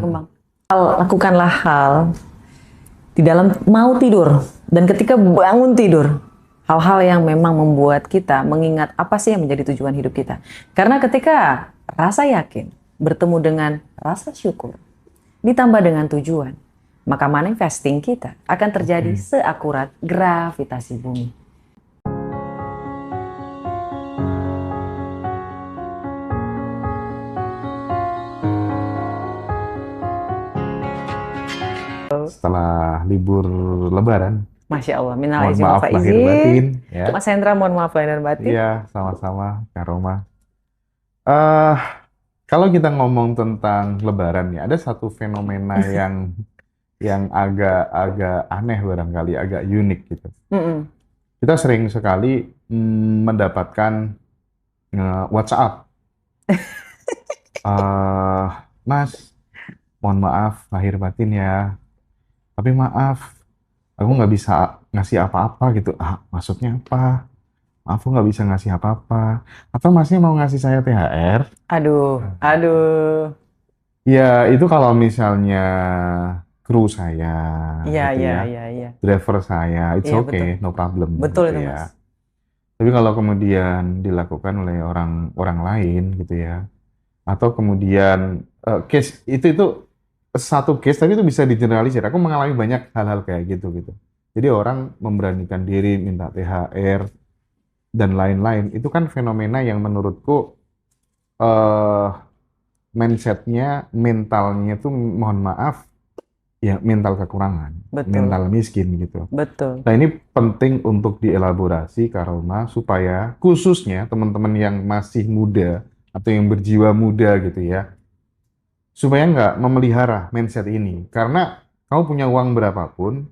Kembang. Lakukanlah hal di dalam mau tidur dan ketika bangun tidur, hal-hal yang memang membuat kita mengingat apa sih yang menjadi tujuan hidup kita. Karena ketika rasa yakin bertemu dengan rasa syukur ditambah dengan tujuan, maka manifesting kita akan terjadi seakurat gravitasi bumi. Setelah libur Lebaran. Masya Allah, minal Mohon aizin wal maaf lahir faizin. batin, ya. Mas Hendra, mohon maaf lahir dan batin. Iya, sama-sama, Kak Roma. Eh, Kalau kita ngomong tentang Lebaran ya, ada satu fenomena yang agak aneh barangkali, agak unik gitu. Mm-mm. Kita sering sekali mendapatkan WhatsApp, eh Mas, mohon maaf lahir batin ya, tapi maaf, aku nggak bisa ngasih apa-apa gitu. Maksudnya apa? Maaf, aku nggak bisa ngasih apa-apa. Atau masnya mau ngasih saya THR? Aduh. Ya, itu kalau misalnya kru saya, Iya, gitu iya, ya, iya, iya. driver saya, it's Iya, betul. okay, no problem, Betul gitu itu, ya. Mas. Tapi kalau kemudian dilakukan oleh orang lain, gitu ya, atau kemudian case itu satu case, tapi itu bisa digeneralisir. Aku mengalami banyak hal-hal kayak gitu. Jadi orang memberanikan diri minta THR dan lain-lain. Itu kan fenomena yang menurutku eh mindsetnya, mentalnya itu mohon maaf, ya mental kekurangan, Betul, mental miskin gitu. betul. Nah, ini penting untuk dielaborasi, Kak Roma, supaya khususnya teman-teman yang masih muda atau yang berjiwa muda gitu ya, supaya nggak memelihara mindset ini. Karena kamu punya uang berapapun,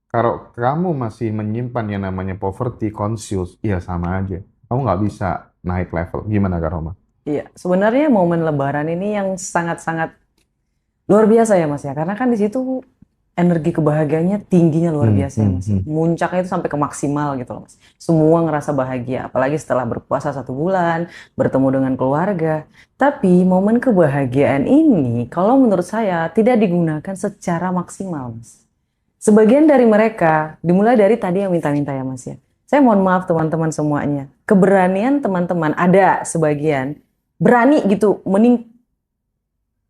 kalau kamu masih menyimpan yang namanya poverty conscious, ya sama aja. Kamu nggak bisa naik level. Gimana, Kak Roma? Iya, sebenarnya momen Lebaran ini yang sangat-sangat luar biasa ya, Mas ya. Karena kan di situ energi kebahagiaannya tingginya luar Hmm, biasa ya, hmm, Mas. hmm. Muncaknya itu sampai ke maksimal gitu loh, Mas. Semua ngerasa bahagia, apalagi setelah berpuasa 1 bulan, bertemu dengan keluarga. Tapi momen kebahagiaan ini, kalau menurut saya, tidak digunakan secara maksimal, Mas. Sebagian dari mereka, dimulai dari tadi yang minta-minta ya, Mas ya. Saya mohon maaf teman-teman semuanya. Keberanian teman-teman, ada sebagian, berani gitu,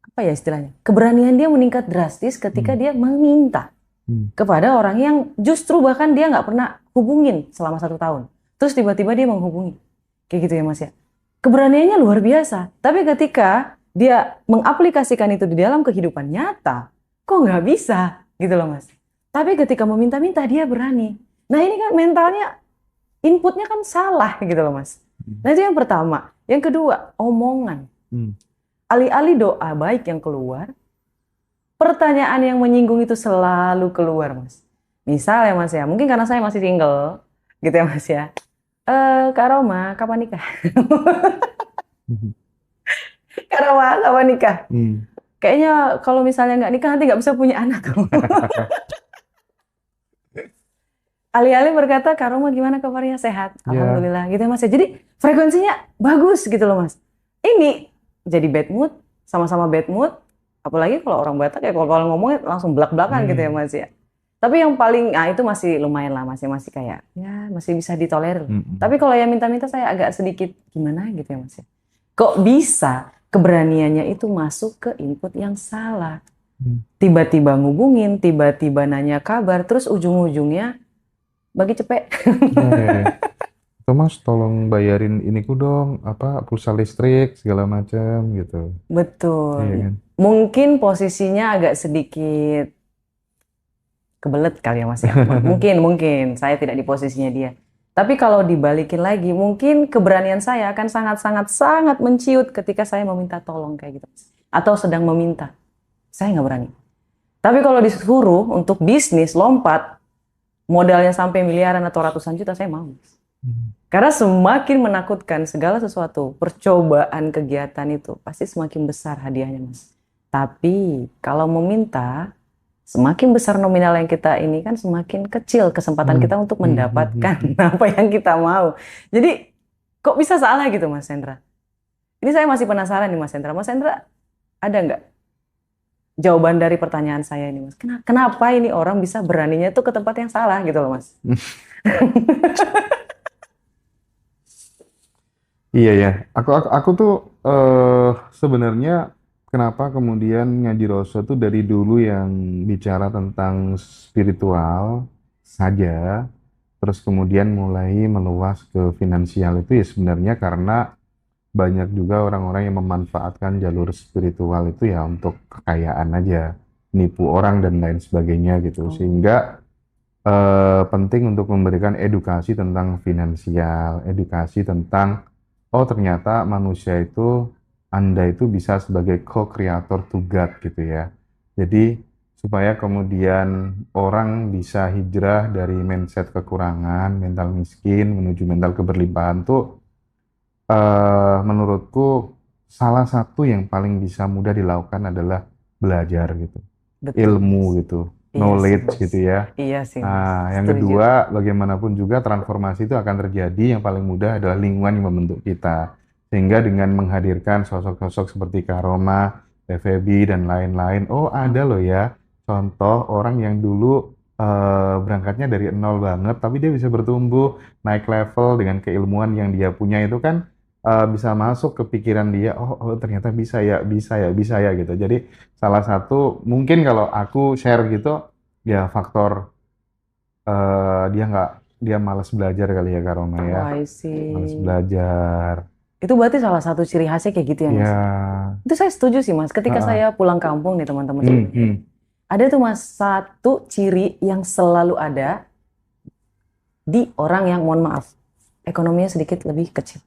apa ya istilahnya? Keberanian dia meningkat drastis ketika Hmm, dia meminta hmm. kepada orang yang justru bahkan dia nggak pernah hubungin selama 1 tahun. Terus tiba-tiba dia menghubungi. Kayak gitu ya, Mas ya. Keberaniannya luar biasa. Tapi ketika dia mengaplikasikan itu di dalam kehidupan nyata, kok nggak bisa gitu loh, Mas. Tapi ketika meminta-minta dia berani. Nah ini kan mentalnya, inputnya kan salah gitu loh, Mas. Nah itu yang pertama. Yang kedua, omongan. Hmm. Alih-alih doa baik yang keluar, pertanyaan yang menyinggung itu selalu keluar, Mas. Misal ya, Mas ya, mungkin karena saya masih single, gitu ya, Mas ya. Kak Roma, kapan nikah? Hmm. Kak Roma, kapan nikah? Hmm. Kayaknya kalau misalnya nggak nikah nanti nggak bisa punya anak. Alih-alih berkata, Kak Roma gimana kabarnya? Sehat? Ya. Alhamdulillah, gitu ya, Mas ya. Jadi frekuensinya bagus gitu loh, Mas. Ini jadi bad mood, sama-sama bad mood. Apalagi kalau orang Batak ya kalau ngomongnya langsung belak-belakan gitu ya, Hmm. Mas ya. Tapi yang paling, itu masih lumayan lah, masih kayak, ya masih bisa ditolerir. Hmm. Tapi kalau yang minta-minta saya agak sedikit gimana gitu ya, Mas ya. Kok bisa keberaniannya itu masuk ke input yang salah? Hmm. Tiba-tiba ngubungin, tiba-tiba nanya kabar, terus ujung-ujungnya bagi cepet. Ya. Thomas, tolong bayarin iniku dong, apa pulsa listrik segala macam gitu. Iya Betul. kan? Mungkin posisinya agak sedikit kebelet kali ya, Mas ya. Mungkin saya tidak di posisinya dia. Tapi kalau dibalikin lagi, mungkin keberanian saya akan sangat menciut ketika saya meminta tolong kayak gitu, Mas. Atau sedang meminta. Saya nggak berani. Tapi kalau disuruh untuk bisnis lompat, modalnya sampai miliaran atau ratusan juta, saya mau, Mas. Hmm. Karena semakin menakutkan segala sesuatu, percobaan kegiatan itu pasti semakin besar hadiahnya, Mas. Tapi kalau meminta, semakin besar nominal yang kita ini kan semakin kecil kesempatan kita untuk mendapatkan apa yang kita mau. Jadi kok bisa salah gitu, Mas Hendra? Ini saya masih penasaran nih, Mas Hendra. Mas Hendra ada nggak jawaban dari pertanyaan saya ini, Mas. Kenapa ini orang bisa beraninya tuh ke tempat yang salah gitu loh, Mas. Iya ya, aku tuh sebenarnya kenapa kemudian ngaji Roso tuh dari dulu yang bicara tentang spiritual saja, terus kemudian mulai meluas ke finansial itu ya sebenarnya karena banyak juga orang-orang yang memanfaatkan jalur spiritual itu ya untuk kekayaan aja, nipu orang dan lain sebagainya gitu, Oh, sehingga penting untuk memberikan edukasi tentang finansial, edukasi tentang oh ternyata manusia itu Anda itu bisa sebagai co-creator to God gitu ya. Jadi supaya kemudian orang bisa hijrah dari mindset kekurangan, mental miskin menuju mental keberlimpahan tuh menurutku salah satu yang paling bisa mudah dilakukan adalah belajar gitu, betul, Mas. ilmu gitu, Iya sih, knowledge Mas. gitu ya. Iya sih, Mas. Nah, yang Setuju. kedua, bagaimanapun juga transformasi itu akan terjadi. Yang paling mudah adalah lingkungan yang membentuk kita. Sehingga dengan menghadirkan sosok-sosok seperti Karoma, Febi, dan lain-lain, oh ada loh ya contoh orang yang dulu berangkatnya dari nol banget, tapi dia bisa bertumbuh, naik level dengan keilmuan yang dia punya itu kan bisa masuk ke pikiran dia, oh ternyata bisa ya, bisa ya, bisa ya gitu. Jadi salah satu mungkin kalau aku share gitu, ya faktor dia malas belajar kali ya Kak Roma ya. Oh, I Malas see. belajar. Itu berarti salah satu ciri khasnya kayak gitu ya, Mas. Ya. Itu saya setuju sih, Mas. Ketika Heeh. saya pulang kampung nih, teman-teman Hmm, sekalian. hmm, Ada tuh, Mas, satu ciri yang selalu ada di orang yang, mohon maaf, ekonominya sedikit lebih kecil.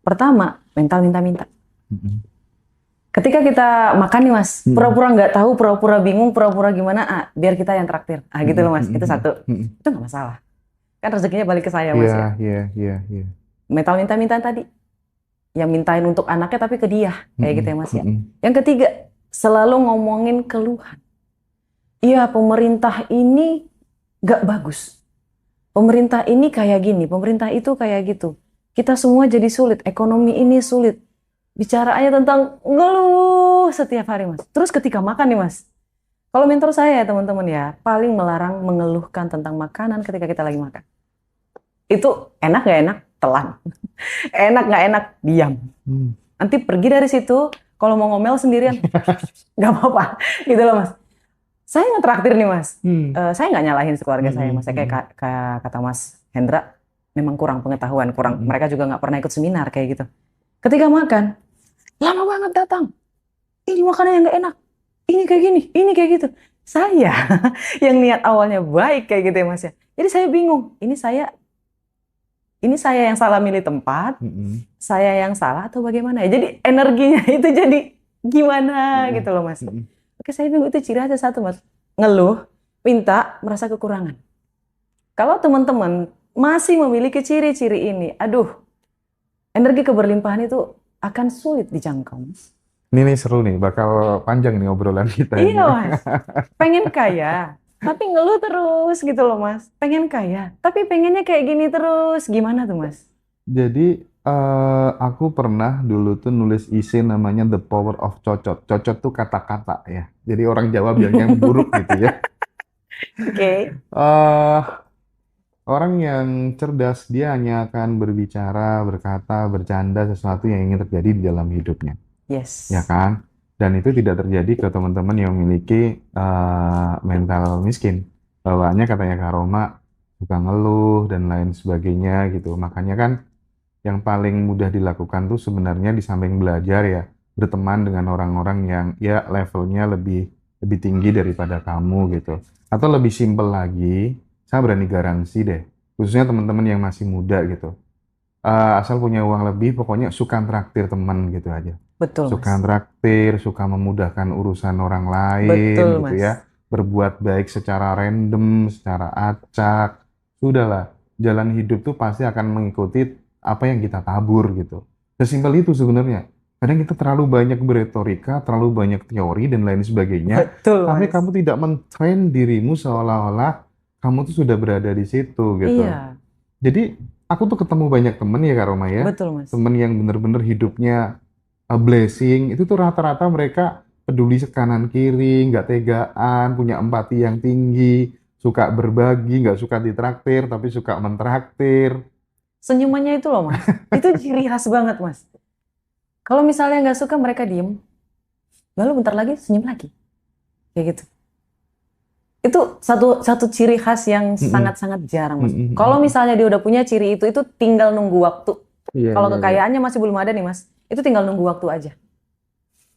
Pertama, mental minta-minta. hmm, Ketika kita makan nih, Mas, hmm, pura-pura nggak tahu, pura-pura bingung, pura-pura gimana, biar kita yang traktir. Gitu hmm, loh, Mas. hmm, Itu hmm, satu. hmm. Itu nggak masalah. Kan rezekinya balik ke saya, Iya, Mas ya. iya, iya, iya. Mental minta-minta tadi. Yang mintain untuk anaknya tapi ke dia. Kayak gitu Hmm, ya, Mas ya. hmm, Yang ketiga, selalu ngomongin keluhan. Iya, pemerintah ini nggak bagus. Pemerintah ini kayak gini, pemerintah itu kayak gitu. Kita semua jadi sulit, ekonomi ini sulit. Bicaraannya tentang ngeluh setiap hari, Mas. Terus ketika makan nih, Mas. Kalau mentor saya ya, teman-teman ya, paling melarang mengeluhkan tentang makanan ketika kita lagi makan. Itu enak nggak enak, telan. Enak nggak enak, diam. hmm, Nanti pergi dari situ, kalau mau ngomel sendirian, nggak apa-apa. Gitu loh, Mas. Saya ngetraktir nih, Mas. hmm, Saya nggak nyalahin keluarga saya, hmm, Mas. Saya kayak hmm, kata Mas Hendra, memang kurang pengetahuan, kurang. hmm, Mereka juga nggak pernah ikut seminar kayak gitu. Ketika makan, lama banget datang. Ini makanan yang nggak enak. Ini kayak gini, ini kayak gitu. Saya yang niat awalnya baik kayak gitu ya, Mas ya. Jadi saya bingung. Ini saya yang salah milih tempat, hmm, saya yang salah atau bagaimana ya. Jadi energinya itu jadi gimana hmm, gitu loh, Mas. hmm. Oke, saya bingung itu ciri khasnya satu, Mas. Ngeluh, minta, merasa kekurangan. Kalau teman-teman masih memiliki ciri-ciri ini, aduh, energi keberlimpahan itu akan sulit dijangkau, Mas. Ini nih seru nih, bakal panjang nih obrolan kita Iya, ini. Mas. Pengen kaya, tapi ngeluh terus gitu loh, Mas. Pengen kaya, tapi pengennya kayak gini terus. Gimana tuh, Mas? Jadi aku pernah dulu tuh nulis isi namanya The Power of Cocot. Cocot tuh kata-kata ya. Jadi orang Jawa bilangnya buruk gitu ya. Oke. eh Orang yang cerdas dia hanya akan berbicara, berkata, bercanda sesuatu yang ingin terjadi di dalam hidupnya, ya Yes. kan? Dan itu tidak terjadi ke teman-teman yang memiliki mental miskin. Bawaannya katanya Kak Roma suka ngeluh dan lain sebagainya gitu. Makanya kan yang paling mudah dilakukan tuh sebenarnya di samping belajar ya, berteman dengan orang-orang yang ya levelnya lebih lebih tinggi daripada kamu gitu. Atau lebih simpel lagi, saya berani garansi deh, khususnya teman-teman yang masih muda gitu. Asal punya uang lebih, pokoknya suka traktir teman gitu aja. Betul, Suka Mas. traktir, suka memudahkan urusan orang lain Betul, gitu ya. Mas. Berbuat baik secara random, secara acak. Sudahlah, jalan hidup tuh pasti akan mengikuti apa yang kita tabur gitu. Sesimpel itu sebenarnya. Kadang kita terlalu banyak beretorika, terlalu banyak teori dan lain sebagainya, Betul, tapi Mas. kamu tidak men-train dirimu seolah-olah kamu tuh sudah berada di situ gitu. Iya, Jadi aku tuh ketemu banyak temen ya Kak Roma ya, betul, Mas. temen yang bener-bener hidupnya blessing, itu tuh rata-rata mereka peduli kanan kiri, nggak tegaan, punya empati yang tinggi, suka berbagi, nggak suka ditraktir, tapi suka mentraktir. Senyumannya itu loh Mas, itu ciri khas banget Mas. Kalau misalnya nggak suka mereka diem, lalu bentar lagi senyum lagi, kayak gitu. Itu satu satu ciri khas yang Mm-mm. sangat-sangat jarang Mas. Mm-mm. Kalau Mm-mm. misalnya dia udah punya ciri itu tinggal nunggu waktu. Iya, Kalau iya, iya. kekayaannya masih belum ada nih Mas, itu tinggal nunggu waktu aja.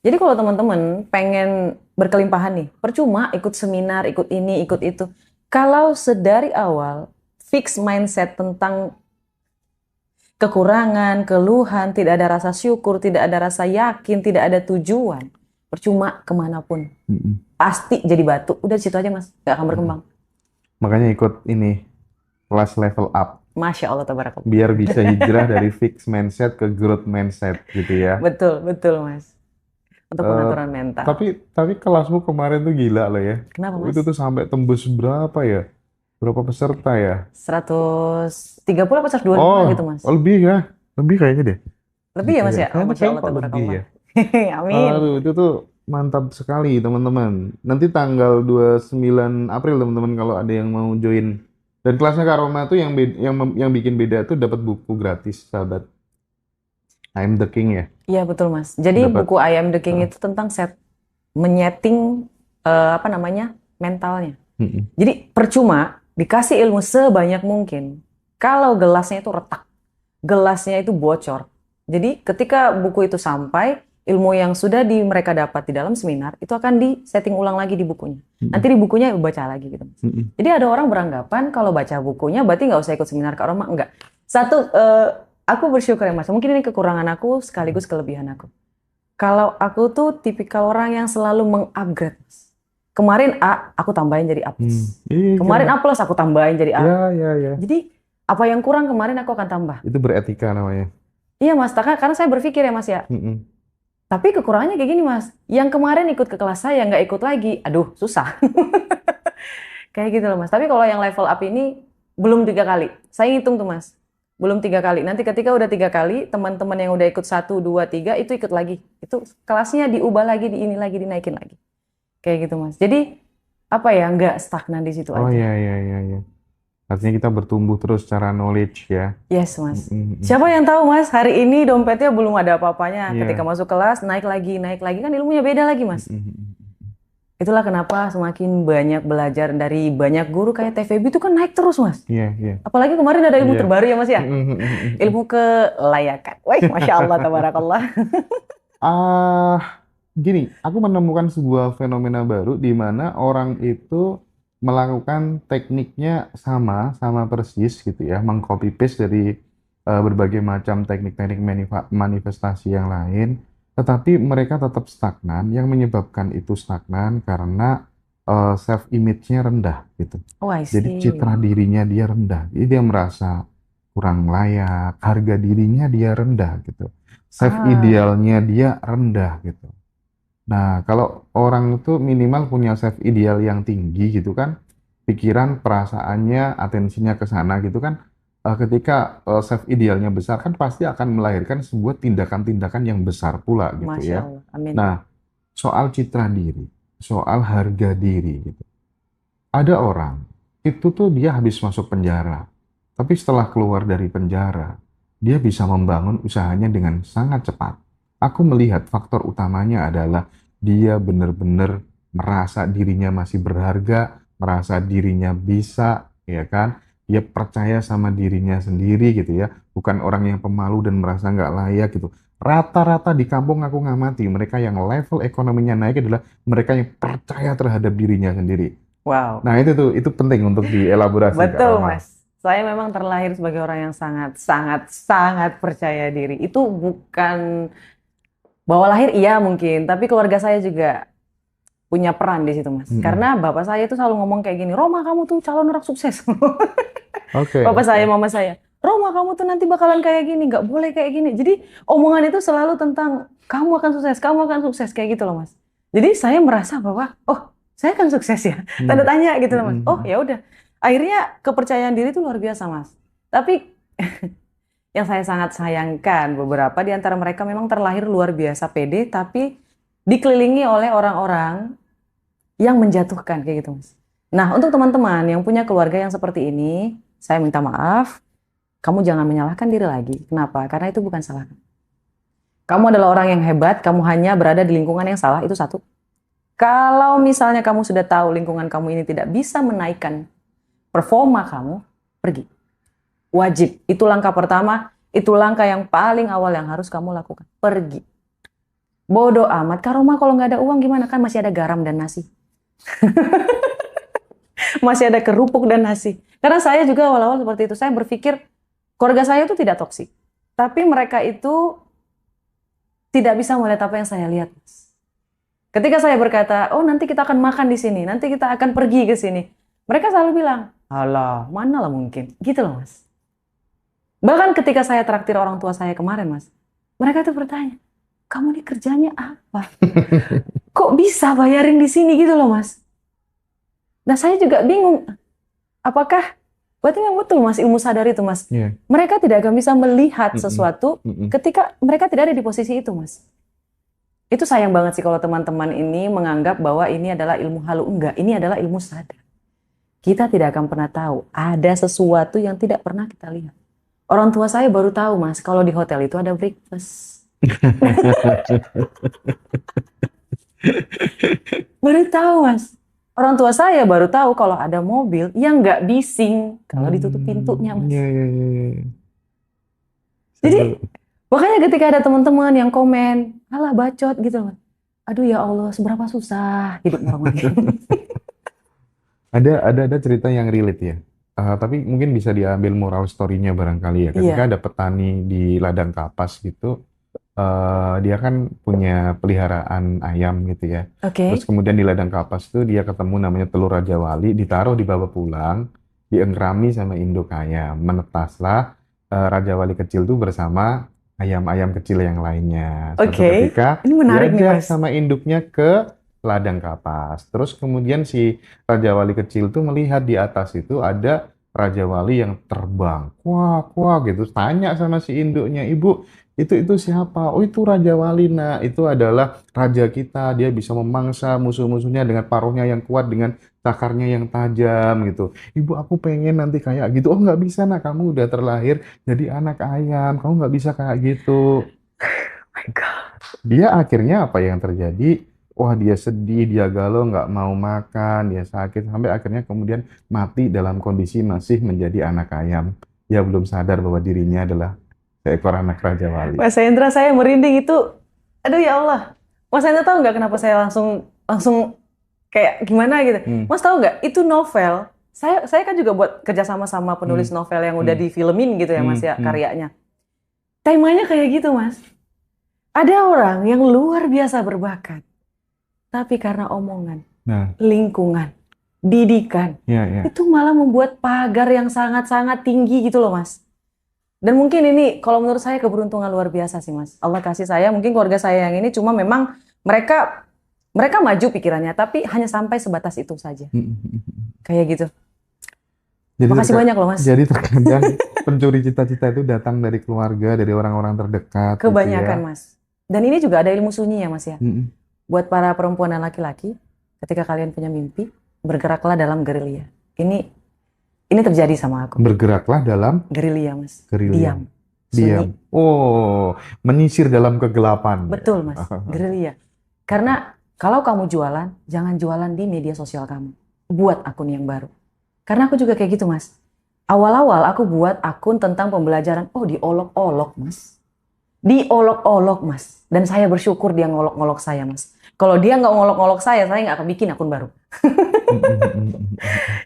Jadi kalau teman-teman pengen berkelimpahan nih, percuma ikut seminar, ikut ini, ikut itu. Kalau sedari awal fix mindset tentang kekurangan, keluhan, tidak ada rasa syukur, tidak ada rasa yakin, tidak ada tujuan, percuma kemanapun. Mm-mm. Pasti jadi batu. Udah di situ aja Mas, gak akan Mm-mm. berkembang. Makanya ikut ini, kelas level up, Masya Allah, tabarakallah. biar bisa hijrah dari fixed mindset ke growth mindset gitu ya. Betul, betul Mas. Untuk Eh, pengaturan mental. tapi kelasmu kemarin tuh gila loh ya. Kenapa Itu Mas? tuh sampai tembus berapa ya? Berapa peserta ya? 130 apa 125 Oh, gitu Mas. lebih ya. Lebih kayaknya deh. Lebih ya Gitu Mas ya. ya? Oh, Kayaknya Masya kayaknya Allah, kok lebih tabarakallah. ya. Amin. Aduh, itu tuh mantap sekali teman-teman. Nanti tanggal 29 April teman-teman kalau ada yang mau join. Dan kelasnya Kak Roma tuh yang bikin beda tuh dapat buku gratis, sahabat. I'm the King ya. Iya betul Mas. Jadi Dapat. buku I Am the King Heeh. itu tentang menyeting apa namanya mentalnya. Mm-mm. Jadi percuma dikasih ilmu sebanyak mungkin kalau gelasnya itu retak, gelasnya itu bocor. Jadi ketika buku itu sampai, ilmu yang sudah mereka dapat di dalam seminar itu akan disetting ulang lagi di bukunya. Nanti Mm-mm. di bukunya baca lagi gitu. Mm-mm. Jadi ada orang beranggapan kalau baca bukunya berarti nggak usah ikut seminar Kak Roma. Enggak. Satu, aku bersyukur ya Mas. Mungkin ini kekurangan aku sekaligus kelebihan aku. Kalau aku tuh tipikal orang yang selalu mengupgrade, Mas. Kemarin A, aku tambahin jadi A+. Kemarin Iya. A+, aku tambahin jadi A. Ya, ya, ya. Jadi apa yang kurang kemarin aku akan tambah. Itu beretika namanya. Iya Mas, karena saya berpikir ya Mas ya. Mm-mm. Tapi kekurangannya kayak gini Mas. Yang kemarin ikut ke kelas saya nggak ikut lagi. Aduh, susah. Kayak gitu loh Mas. Tapi kalau yang level up ini belum 3 kali. Saya hitung tuh Mas. Belum 3 kali. Nanti ketika udah 3 kali, teman-teman yang udah ikut 1, 2, 3 itu ikut lagi. Itu kelasnya diubah lagi, di ini lagi, dinaikin lagi. Kayak gitu Mas. Jadi apa ya, nggak stagnan di situ Oh aja. ya, ya, ya, ya. Artinya kita bertumbuh terus secara knowledge ya. Yes Mas. Mm-mm. Siapa yang tahu Mas, hari ini dompetnya belum ada apa-apanya. Ketika Iya. masuk kelas, naik lagi kan ilmunya beda lagi Mas. Mm-mm. Itulah kenapa semakin banyak belajar dari banyak guru kayak TVB itu kan naik terus Mas. Iya, iya. Apalagi kemarin ada ilmu Iya. terbaru ya Mas ya. Mm-mm. Ilmu kelayakan. Wah, Masya Allah, tabarakallah. Gini, aku menemukan sebuah fenomena baru di mana orang itu melakukan tekniknya sama persis gitu ya, mengcopy paste dari berbagai macam teknik-teknik manifestasi yang lain, tetapi mereka tetap stagnan. Yang menyebabkan itu stagnan karena self image-nya rendah gitu. Oh, I Jadi see. citra dirinya dia rendah. Jadi dia merasa kurang layak, harga dirinya dia rendah gitu. Self Ah, idealnya dia rendah gitu. Nah, kalau orang itu minimal punya self ideal yang tinggi gitu kan, pikiran, perasaannya, atensinya ke sana gitu kan, ketika self idealnya besar kan pasti akan melahirkan sebuah tindakan-tindakan yang besar pula gitu Masya ya. Allah. Amin. Nah, soal citra diri, soal harga diri gitu. Ada orang itu tuh dia habis masuk penjara, tapi setelah keluar dari penjara, dia bisa membangun usahanya dengan sangat cepat. Aku melihat faktor utamanya adalah dia benar-benar merasa dirinya masih berharga, merasa dirinya bisa, ya kan? Dia percaya sama dirinya sendiri gitu ya, bukan orang yang pemalu dan merasa nggak layak gitu. Rata-rata di kampung aku ngamati, mereka yang level ekonominya naik adalah mereka yang percaya terhadap dirinya sendiri. Wow. Nah, itu penting untuk dielaborasi, Kak Betul, Roma. Mas. Saya memang terlahir sebagai orang yang sangat, sangat, sangat percaya diri. Itu bukan bawa lahir, iya mungkin, tapi keluarga saya juga punya peran di situ, Mas. Mm-mm. Karena bapak saya itu selalu ngomong kayak gini, Roma kamu tuh calon orang sukses. Oke, Bapak oke. saya, mama saya, Roma kamu tuh nanti bakalan kayak gini, nggak boleh kayak gini. Jadi omongan itu selalu tentang kamu akan sukses kayak gitu loh, Mas. Jadi saya merasa bahwa, oh, saya akan sukses ya. Tanda Hmm. tanya gitu loh, Mas. Oh, Mm-mm. ya udah. Akhirnya kepercayaan diri itu luar biasa, Mas. Tapi yang saya sangat sayangkan beberapa di antara mereka memang terlahir luar biasa pede, tapi dikelilingi oleh orang-orang yang menjatuhkan kayak gitu, Mas. Nah, untuk teman-teman yang punya keluarga yang seperti ini, saya minta maaf, kamu jangan menyalahkan diri lagi. Kenapa? Karena itu bukan salah kamu. Kamu adalah orang yang hebat, kamu hanya berada di lingkungan yang salah, itu satu. Kalau misalnya kamu sudah tahu lingkungan kamu ini tidak bisa menaikkan performa kamu, pergi. Wajib. Itu langkah pertama, itu langkah yang paling awal yang harus kamu lakukan. Pergi. Bodoh amat. Kak Roma kalau nggak ada uang gimana? Kan masih ada garam dan nasi. Masih ada kerupuk dan nasi. Karena saya juga awal-awal seperti itu. Saya berpikir keluarga saya itu tidak toksik. Tapi mereka itu tidak bisa melihat apa yang saya lihat. Ketika saya berkata, oh nanti kita akan makan di sini, nanti kita akan pergi ke sini. Mereka selalu bilang, alah, mana lah mungkin. Gitu loh, Mas. Bahkan ketika saya traktir orang tua saya kemarin, Mas, mereka tuh bertanya, kamu ini kerjanya apa? Kok bisa bayarin di sini gitu loh, Mas? Nah, saya juga bingung. Apakah, berarti yang betul, Mas, ilmu sadar itu, Mas. Iya. Mereka tidak akan bisa melihat Mm-mm. sesuatu Mm-mm. ketika mereka tidak ada di posisi itu, Mas. Itu sayang banget sih kalau teman-teman ini menganggap bahwa ini adalah ilmu halu. Enggak, ini adalah ilmu sadar. Kita tidak akan pernah tahu ada sesuatu yang tidak pernah kita lihat. Orang tua saya baru tahu, Mas, kalau di hotel itu ada breakfast. Baru tahu, Mas. Orang tua saya baru tahu kalau ada mobil yang nggak bising kalau ditutup pintunya, Mas. Iya, iya, iya. Jadi, Seru. makanya ketika ada teman-teman yang komen, alah bacot gitu loh. Aduh ya Allah, seberapa susah hidup orang lain. Ada cerita yang relate ya. Tapi mungkin bisa diambil moral story-nya barangkali ya. Ketika Iya, ada petani di ladang kapas gitu, dia kan punya peliharaan ayam gitu ya. Terus oke. kemudian di ladang kapas itu dia ketemu namanya telur Raja Wali, ditaruh dibawa pulang, diengrami sama induk ayam. Menetaslah Raja Wali kecil tuh bersama ayam-ayam kecil yang lainnya. Suatu Oke, ketika ini menarik nih, diajak Mas. sama induknya ke ladang kapas. Terus kemudian si Raja Wali kecil tuh melihat di atas itu ada Raja Wali yang terbang. Wah, wah gitu. Tanya sama si induknya, "Ibu, itu siapa?" "Oh, itu Raja Wali, Nak. Itu adalah raja kita. Dia bisa memangsa musuh-musuhnya dengan paruhnya yang kuat, dengan cakarnya yang tajam gitu. Ibu, aku pengen nanti kayak gitu." "Oh, nggak bisa, Nak. Kamu udah terlahir jadi anak ayam. Kamu nggak bisa kayak gitu." My God. Dia akhirnya apa yang terjadi? Wah, dia sedih, dia galau, nggak mau makan, dia sakit, sampai akhirnya kemudian mati dalam kondisi masih menjadi anak ayam. Dia belum sadar bahwa dirinya adalah seekor anak Raja Wali. Mas Hendra, saya merinding itu. Aduh ya Allah. Mas Hendra tahu nggak kenapa saya langsung langsung kayak gimana gitu? Hmm, Mas tahu nggak? Itu novel. Saya kan juga buat kerjasama sama penulis hmm, novel yang udah hmm, difilmin gitu ya, Mas hmm, ya, hmm. karyanya. Temanya kayak gitu, Mas. Ada orang yang luar biasa berbakat, tapi karena omongan, Nah, lingkungan, didikan, ya, ya. itu malah membuat pagar yang sangat-sangat tinggi gitu loh, Mas. Dan mungkin ini kalau menurut saya keberuntungan luar biasa sih, Mas. Allah kasih saya, mungkin keluarga saya yang ini cuma memang mereka mereka maju pikirannya, tapi hanya sampai sebatas itu saja. Hmm, hmm, hmm. Kayak gitu. Jadi, Makasih banyak loh, Mas. jadi terkadang pencuri cita-cita itu datang dari keluarga, dari orang-orang terdekat, gitu Kebanyakan, ya. Mas. Dan ini juga ada ilmu sunyi ya, Mas ya. Hmm, Buat para perempuan dan laki-laki, ketika kalian punya mimpi, bergeraklah dalam gerilya. Ini terjadi sama aku. Bergeraklah dalam Gerilya, Mas. gerilya. Diam. Diam. Sunyi. Oh, menyisir dalam kegelapan. Betul, Mas. Gerilya. Karena kalau kamu jualan, jangan jualan di media sosial kamu. Buat akun yang baru. Karena aku juga kayak gitu, Mas. Awal-awal aku buat akun tentang pembelajaran. Oh, diolok-olok, Mas. Diolok-olok, Mas. Dan saya bersyukur dia ngolok-ngolok saya, Mas. Kalau dia nggak ngolok-ngolok saya nggak akan bikin akun baru.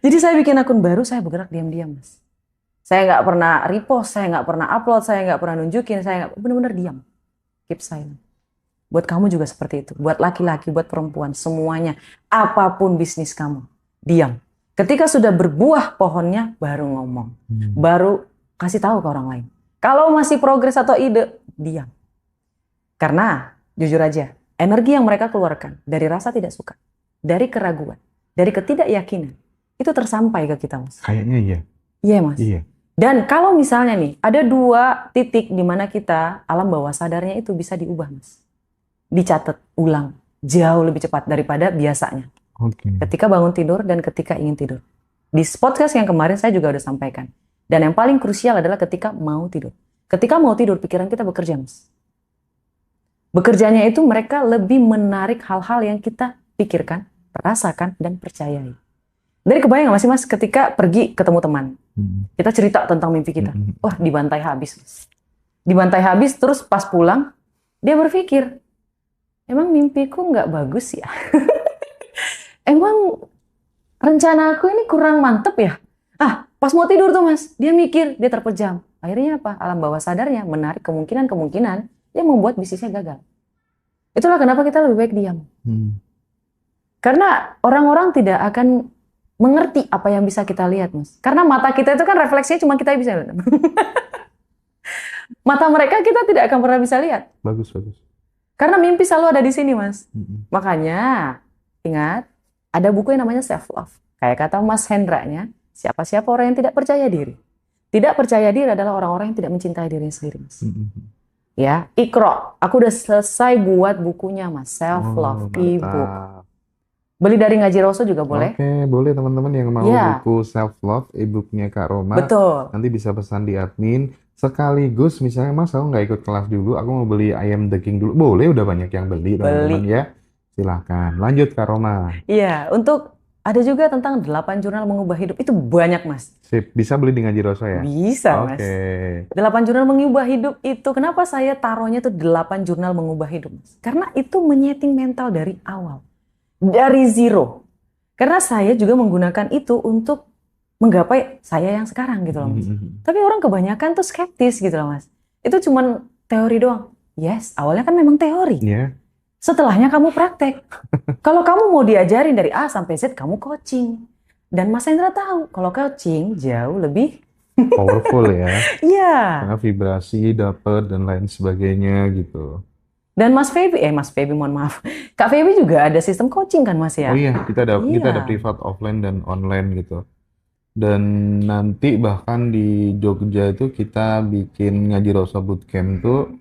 Jadi saya bikin akun baru, saya bergerak diam-diam, Mas. Saya nggak pernah repost, saya nggak pernah upload, saya nggak pernah nunjukin, saya nggak, benar-benar diam. Keep silent. Buat kamu juga seperti itu. Buat laki-laki, buat perempuan, semuanya. Apapun bisnis kamu, diam. Ketika sudah berbuah pohonnya, baru ngomong. Baru kasih tahu ke orang lain. Kalau masih progres atau ide, diam. Karena, jujur aja, energi yang mereka keluarkan dari rasa tidak suka, dari keraguan, dari ketidakyakinan, itu tersampai ke kita, Mas. Kayaknya iya. Iya, Mas. Iya. Dan kalau misalnya nih, ada 2 titik di mana kita, alam bawah sadarnya itu bisa diubah, Mas. Dicatat ulang. jauh lebih cepat daripada biasanya. Oke. Ketika bangun tidur dan ketika ingin tidur. Di podcast yang kemarin saya juga udah sampaikan. Dan yang paling krusial adalah ketika mau tidur. Ketika mau tidur, pikiran kita bekerja, Mas. Bekerjanya itu mereka lebih menarik hal-hal yang kita pikirkan, rasakan, dan percayai. Dari kebayang nggak sih, Mas, ketika pergi ketemu teman. Kita cerita tentang mimpi kita. Wah, dibantai habis, Mas. Dibantai habis, terus pas pulang, dia berpikir, emang mimpiku nggak bagus ya? Emang rencana aku ini kurang mantep ya? Pas mau tidur tuh, Mas, dia mikir, dia terpejam. Akhirnya apa? Alam bawah sadarnya menarik kemungkinan-kemungkinan yang membuat bisnisnya gagal. Itulah kenapa kita lebih baik diam. Karena orang-orang tidak akan mengerti apa yang bisa kita lihat, Mas. Karena mata kita itu kan refleksinya cuma kita bisa lihat. Mata mereka kita tidak akan pernah bisa lihat. Bagus. Karena mimpi selalu ada di sini, Mas. Makanya, ingat, ada buku yang namanya Self Love. Kayak kata Mas Hendra-nya, siapa-siapa orang yang tidak percaya diri. Tidak percaya diri adalah orang-orang yang tidak mencintai dirinya sendiri, Mas. Ya, Iqra. Aku udah selesai buat bukunya, Mas. Self Love e-book. Beli dari Ngaji Roso juga boleh. Oke, boleh teman-teman yang mau buku Self Love e-booknya Kak Roma. Betul. Nanti bisa pesan di admin. Sekaligus misalnya Mas, aku nggak ikut kelas dulu, aku mau beli ayam daging dulu. Boleh, udah banyak yang beli teman-teman ya. Silahkan. Lanjut Kak Roma. Iya, untuk ada juga tentang 8 jurnal mengubah hidup. Itu banyak, Mas. Sip, bisa beli di Ngaji Roso ya? Bisa, Mas. 8 jurnal mengubah hidup itu, kenapa saya taruhnya tuh 8 jurnal mengubah hidup, Mas? Karena itu menyeting mental dari awal. Dari zero. Karena saya juga menggunakan itu untuk menggapai saya yang sekarang gitu loh, Mas. Tapi orang kebanyakan tuh skeptis gitu loh, Mas. Itu cuman teori doang. Yes, awalnya kan memang teori. Setelahnya kamu praktek. Kalau kamu mau diajarin dari A sampai Z, kamu coaching. Dan Mas Hendra tahu, kalau coaching jauh lebih powerful ya. Iya. Karena vibrasi dapat dan lain sebagainya gitu. Dan Mas Feby, mohon maaf. Kak Feby juga ada sistem coaching kan, Mas ya? Oh iya, kita ada privat offline dan online gitu. Dan nanti bahkan di Jogja itu kita bikin Ngaji Roso Bootcamp tuh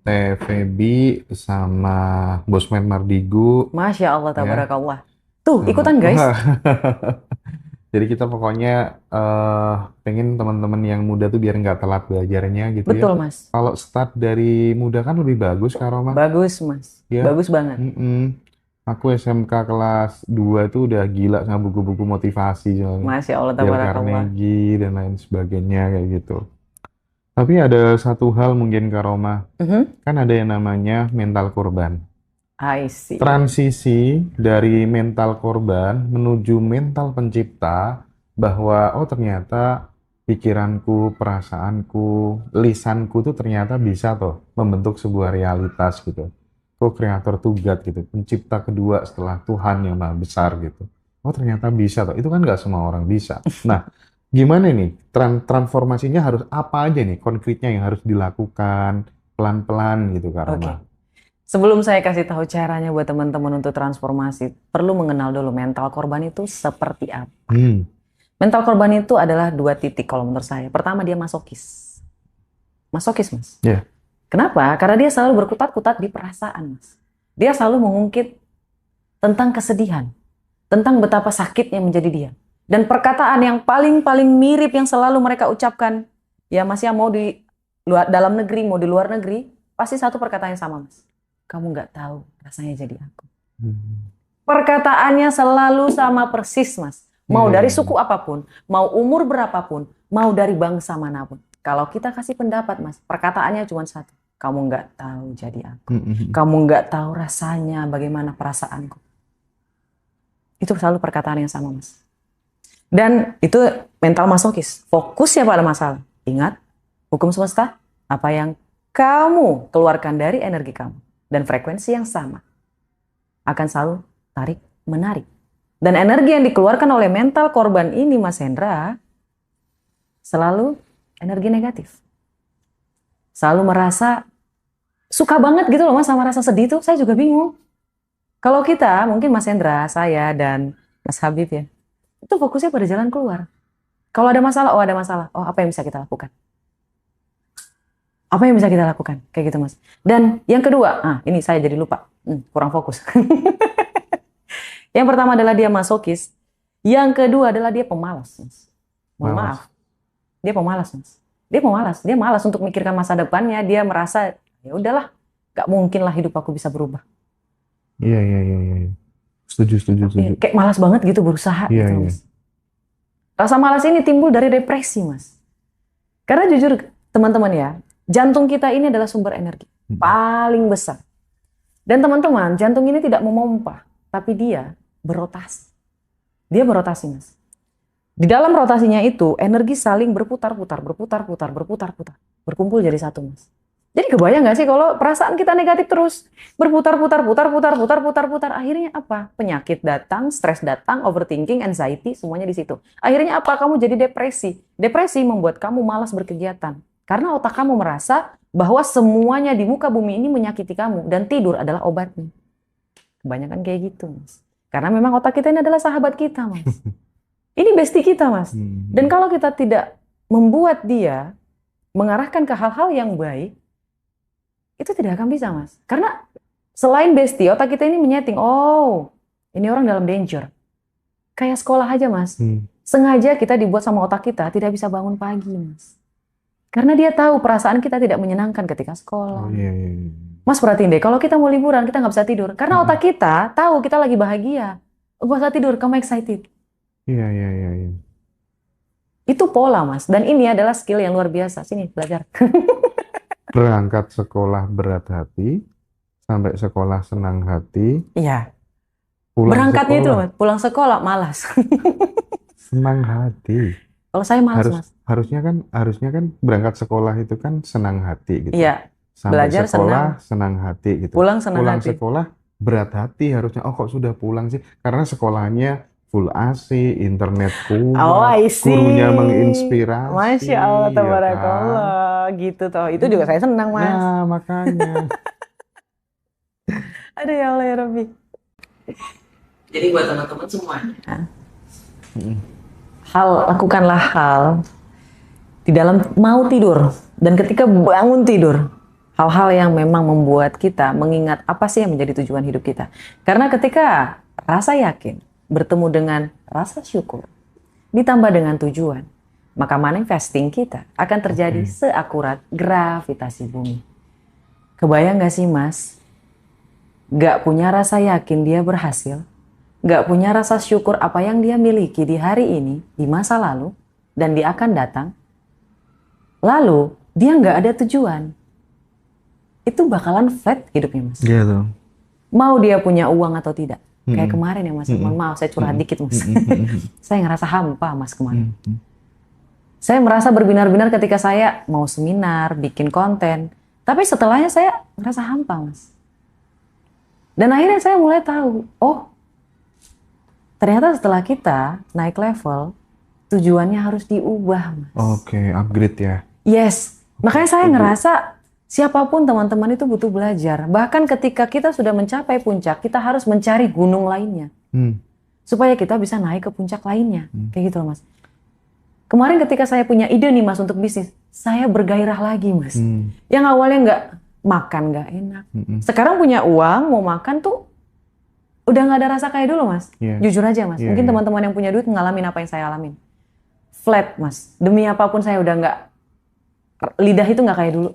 Teh Feby sama Bosman Mardigu. Masya Allah, tabarakallah. Tuh, ikutan guys. Jadi kita pokoknya pengen teman-teman yang muda tuh biar nggak telat belajarnya gitu. Betul, ya. Mas. Kalau start dari muda kan lebih bagus, Kak Roma. Bagus, Mas. Ya. Bagus banget. Aku SMK kelas 2 itu udah gila sama buku-buku motivasi. Masya Allah, Dale tabarakallah. Carnegie dan lain sebagainya kayak gitu. Tapi ada satu hal mungkin Kak Roma. Kan ada yang namanya mental korban. I see. Transisi dari mental korban menuju mental pencipta, bahwa oh ternyata pikiranku, perasaanku, lisanku tuh ternyata bisa tuh membentuk sebuah realitas gitu. Co-creator to God gitu, pencipta kedua setelah Tuhan yang Maha Besar gitu. Oh ternyata bisa tuh, itu kan nggak semua orang bisa. Nah, gimana nih transformasinya, harus apa aja nih konkretnya yang harus dilakukan pelan-pelan gitu Kak Roma? Sebelum saya kasih tahu caranya buat teman-teman untuk transformasi, perlu mengenal dulu mental korban itu seperti apa. Mental korban itu adalah 2 titik kalau menurut saya. Pertama, dia masokis. Masokis, Mas. Yeah. Kenapa? Karena dia selalu berkutat-kutat di perasaan, Mas. Dia selalu mengungkit tentang kesedihan, tentang betapa sakitnya menjadi dia. Dan perkataan yang paling mirip yang selalu mereka ucapkan, ya Mas, ya mau di dalam negeri, mau di luar negeri, pasti satu perkataan yang sama, Mas. Kamu nggak tahu rasanya jadi aku. Perkataannya selalu sama persis, Mas. Mau dari suku apapun, mau umur berapapun, mau dari bangsa manapun. Kalau kita kasih pendapat, Mas, perkataannya cuma satu. Kamu nggak tahu jadi aku. Kamu nggak tahu rasanya bagaimana perasaanku. Itu selalu perkataan yang sama, Mas. Dan itu mental masokis. Fokusnya pada masalah. Ingat, hukum semesta, apa yang kamu keluarkan dari energi kamu dan frekuensi yang sama akan selalu tarik-menarik. Dan energi yang dikeluarkan oleh mental korban ini, Mas Hendra, selalu energi negatif. Selalu merasa suka banget gitu loh, Mas, sama rasa sedih tuh. Saya juga bingung. Kalau kita, mungkin Mas Hendra, saya, dan Mas Habib ya, itu fokusnya pada jalan keluar. Kalau ada masalah, ada masalah. Oh, apa yang bisa kita lakukan? Apa yang bisa kita lakukan? Kayak gitu, Mas. Dan yang kedua, ini saya jadi lupa. kurang fokus. Yang pertama adalah dia masokis. Yang kedua adalah dia pemalas, Mas. Mohon Malas. maaf. Dia pemalas, Mas. Dia pemalas. Dia malas untuk mikirkan masa depannya. Dia merasa, ya udahlah, gak mungkin lah hidup aku bisa berubah. Iya. Setuju. Kayak malas banget gitu berusaha Iya, gitu, iya. Mas. Rasa malas ini timbul dari depresi, Mas. Karena jujur, teman-teman ya, jantung kita ini adalah sumber energi paling besar. Dan teman-teman, jantung ini tidak memompa, tapi dia berotasi. Dia berotasi, Mas. Di dalam rotasinya itu, energi saling berputar-putar, berkumpul jadi satu, Mas. Jadi kebayang nggak sih kalau perasaan kita negatif terus, berputar-putar, akhirnya apa? Penyakit datang, stres datang, overthinking, anxiety, semuanya di situ. Akhirnya apa? Kamu jadi depresi. Depresi membuat kamu malas berkegiatan. Karena otak kamu merasa bahwa semuanya di muka bumi ini menyakiti kamu, dan tidur adalah obatnya. Kebanyakan kayak gitu, Mas. Karena memang otak kita ini adalah sahabat kita, Mas. Ini bestie kita, Mas. Dan kalau kita tidak membuat dia mengarahkan ke hal-hal yang baik, itu tidak akan bisa, Mas. Karena selain bestie, otak kita ini menyeting, oh, ini orang dalam danger. Kayak sekolah aja, Mas. Sengaja kita dibuat sama otak kita tidak bisa bangun pagi, Mas. Karena dia tahu perasaan kita tidak menyenangkan ketika sekolah. Iya. Mas perhatiin deh, kalau kita mau liburan, kita nggak bisa tidur. Karena otak kita tahu kita lagi bahagia. Gak usah tidur, kamu excited. Iya. Itu pola, Mas. Dan ini adalah skill yang luar biasa. Sini, belajar. Berangkat sekolah berat hati, sampai sekolah senang hati, Iya. pulang Berangkatnya itu, sekolah Mas. Pulang sekolah, malas. senang hati. Kalau saya malas, Mas. Harusnya kan berangkat sekolah itu kan senang hati gitu. Iya. Sampai Belajar sekolah senang hati gitu. Pulang senang hati. Sekolah berat hati harusnya. Oh, kok sudah pulang sih? Karena sekolahnya full AC, internet kuat, Oh, I see. gurunya menginspirasi. Masya Allah, ya tabarakallah. Gitu toh. Itu juga saya senang, Mas. Nah, makanya. Aduh ya Allah ya Rabbi. Jadi buat teman-teman semuanya, lakukanlah hal di dalam mau tidur dan ketika bangun tidur, hal-hal yang memang membuat kita mengingat apa sih yang menjadi tujuan hidup kita. Karena ketika rasa yakin bertemu dengan rasa syukur ditambah dengan tujuan, maka manifesting kita akan terjadi seakurat gravitasi bumi. Kebayang gak sih, Mas? Gak punya rasa yakin dia berhasil, gak punya rasa syukur apa yang dia miliki di hari ini, di masa lalu, dan dia akan datang. Lalu dia gak ada tujuan. Itu bakalan flat hidupnya, Mas. Iya tuh. Mau dia punya uang atau tidak. Kayak kemarin ya, Mas. Mohon maaf, saya curhat dikit, Mas. Saya ngerasa hampa, Mas, kemarin. Saya merasa berbinar-binar ketika saya mau seminar, bikin konten. Tapi setelahnya saya ngerasa hampa, Mas. Dan akhirnya saya mulai tahu, oh, ternyata setelah kita naik level, tujuannya harus diubah, Mas. Oke, upgrade ya. Yes, makanya saya ngerasa siapapun teman-teman itu butuh belajar. Bahkan ketika kita sudah mencapai puncak, kita harus mencari gunung lainnya. Supaya kita bisa naik ke puncak lainnya. Kayak gitu loh, Mas. Kemarin ketika saya punya ide nih, Mas, untuk bisnis, saya bergairah lagi, Mas. Yang awalnya nggak makan nggak enak. Sekarang punya uang, mau makan tuh udah nggak ada rasa kayak dulu, Mas. Jujur aja, Mas. Mungkin teman-teman yang punya duit ngalamin apa yang saya alamin. Flat, Mas. Demi apapun saya udah nggak, lidah itu nggak kayak dulu.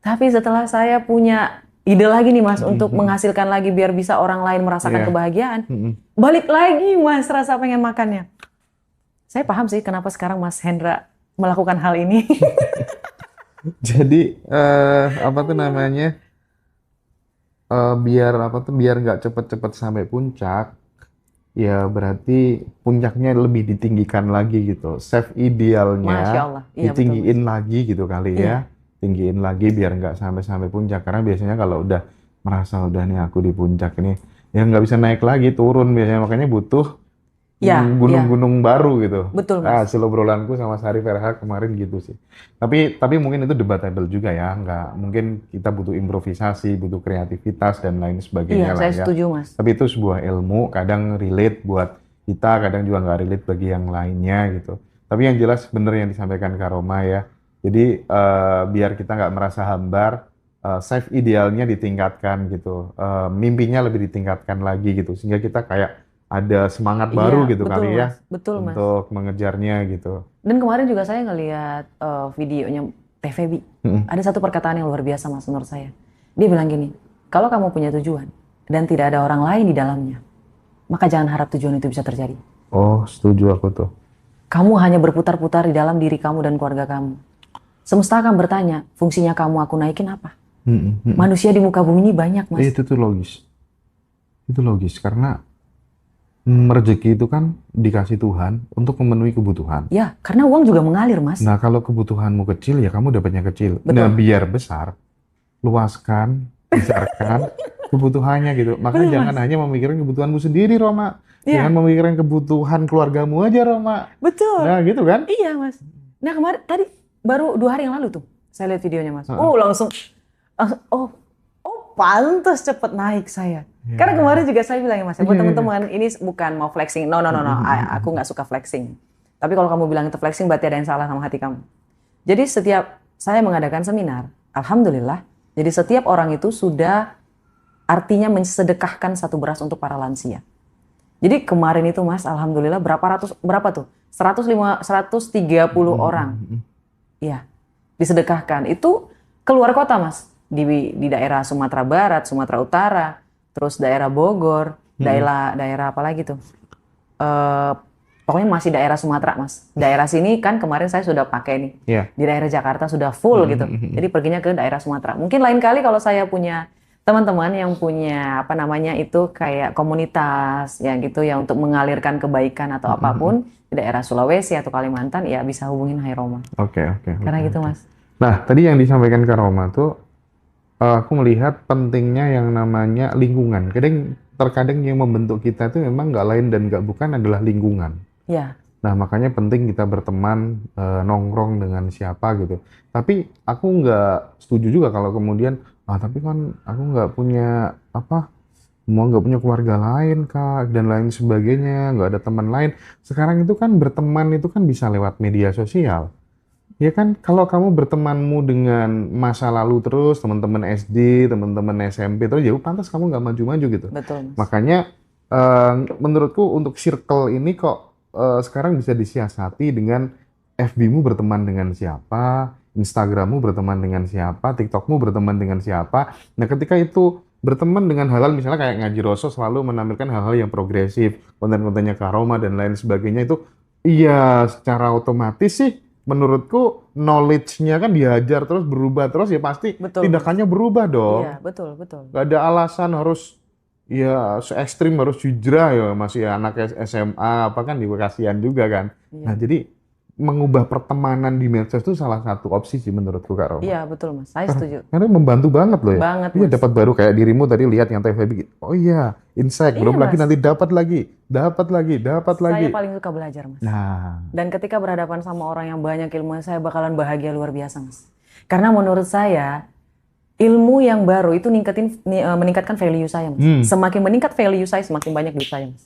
Tapi setelah saya punya ide lagi nih, Mas, untuk menghasilkan lagi biar bisa orang lain merasakan kebahagiaan, balik lagi, Mas, rasa pengen makannya. Saya paham sih kenapa sekarang Mas Hendra melakukan hal ini. Jadi apa tuh namanya? Biar nggak cepet-cepet sampai puncak, ya berarti puncaknya lebih ditinggikan lagi gitu. Save idealnya Masya Allah. Iya, ditinggiin lagi gitu kali ya. Tinggiin lagi biar nggak sampai puncak. Karena biasanya kalau udah merasa udah nih aku di puncak ini, ya nggak bisa naik lagi, turun biasanya. Makanya butuh gunung-gunung baru gitu. Betul, Mas. Hasil obrolanku sama Sari Verha kemarin gitu sih. Tapi mungkin itu debatable juga ya. Nggak, mungkin kita butuh improvisasi, butuh kreativitas dan lain sebagainya Iya, lah saya ya. setuju, Mas. Tapi itu sebuah ilmu, kadang relate buat kita, kadang juga nggak relate bagi yang lainnya gitu. Tapi yang jelas bener yang disampaikan Kak Roma ya. Jadi biar kita nggak merasa hambar, self idealnya ditingkatkan gitu, mimpinya lebih ditingkatkan lagi gitu, sehingga kita kayak ada semangat baru Iya, gitu betul kali Mas. ya Betul Mas. untuk mengejarnya gitu. Dan kemarin juga saya ngelihat videonya TVB. Mm-mm. Ada satu perkataan yang luar biasa Mas menurut saya. Dia bilang gini, kalau kamu punya tujuan dan tidak ada orang lain di dalamnya, maka jangan harap tujuan itu bisa terjadi. Oh, setuju aku tuh. Kamu hanya berputar-putar di dalam diri kamu dan keluarga kamu. Semesta akan bertanya, fungsinya kamu aku naikin apa? Mm-mm, mm-mm. Manusia di muka bumi ini banyak Mas. Itu tuh logis. Itu logis karena rezeki itu kan dikasih Tuhan untuk memenuhi kebutuhan. Ya, karena uang juga mengalir Mas. Nah, kalau kebutuhanmu kecil ya kamu dapatnya kecil. Betul. Nah, biar besar, luaskan, besarkan kebutuhannya gitu. Makanya Betul, jangan Mas. hanya memikirkan kebutuhanmu sendiri, Roma. Iya. Jangan memikirkan kebutuhan keluargamu aja, Roma. Betul. Nah, gitu kan? Iya Mas. Nah kemarin tadi baru 2 hari yang lalu tuh saya lihat videonya Mas. Heeh. Oh langsung oh pantas cepet naik saya. Ya. Karena kemarin juga saya bilang ya Mas, ya, buat Iya, iya. teman-teman ini bukan mau flexing. No. Aku nggak suka flexing. Tapi kalau kamu bilang itu flexing berarti ada yang salah sama hati kamu. Jadi setiap saya mengadakan seminar, alhamdulillah, jadi setiap orang itu sudah artinya mensedekahkan satu beras untuk para lansia. Jadi kemarin itu Mas, alhamdulillah berapa tuh? 130 orang. Iya, disedekahkan. Itu keluar kota Mas. Di daerah Sumatera Barat, Sumatera Utara, terus daerah Bogor, daerah apa lagi tuh? Pokoknya masih daerah Sumatera Mas. Daerah sini kan kemarin saya sudah pakai nih. Iya. Di daerah Jakarta sudah full gitu. Jadi perginya ke daerah Sumatera. Mungkin lain kali kalau saya punya teman-teman yang punya apa namanya itu kayak komunitas ya gitu ya untuk mengalirkan kebaikan atau apapun di daerah Sulawesi atau Kalimantan ya bisa hubungin Hai Roma. Oke. Karena gitu Mas. Nah, tadi yang disampaikan ke Roma tuh, aku melihat pentingnya yang namanya lingkungan. Terkadang yang membentuk kita itu memang nggak lain dan nggak bukan adalah lingkungan. Ya, Nah, makanya penting kita berteman, nongkrong dengan siapa gitu. Tapi aku nggak setuju juga kalau kemudian, tapi kan aku nggak punya nggak punya keluarga lain, Kak, dan lain sebagainya, nggak ada teman lain. Sekarang itu kan berteman itu kan bisa lewat media sosial. Ya kan, kalau kamu bertemanmu dengan masa lalu terus, teman-teman SD, teman-teman SMP terus, ya pantas kamu nggak maju-maju gitu. betul Mas. Makanya menurutku untuk circle ini kok sekarang bisa disiasati dengan FB-mu berteman dengan siapa, Instagram-mu berteman dengan siapa, TikTok-mu berteman dengan siapa. Nah, ketika itu berteman dengan hal-hal misalnya kayak Ngaji Roso selalu menampilkan hal-hal yang progresif, konten-kontennya Karoma dan lain sebagainya itu, iya secara otomatis sih menurutku knowledge-nya kan diajar terus berubah terus ya pasti Betul, tindakannya berubah dong. Iya, betul. Gak ada alasan harus ya se-ekstrim harus hijrah ya masih anak SMA apa kan juga kasihan juga kan. Iya. Nah, jadi mengubah pertemanan di medsos itu salah satu opsi sih menurutku Kak Roma. Iya, betul Mas. Saya setuju. Karena membantu banget loh ya. Banget, Iya, Mas. dapat baru kayak dirimu tadi lihat yang TVB. Oh iya, insight. Iya, Belum lagi Mas. nanti dapat lagi. Saya paling suka belajar Mas. Nah, Dan ketika berhadapan sama orang yang banyak ilmu, saya bakalan bahagia luar biasa Mas. Karena menurut saya ilmu yang baru itu meningkatkan value saya Mas. Semakin meningkat value saya, semakin banyak duit saya Mas.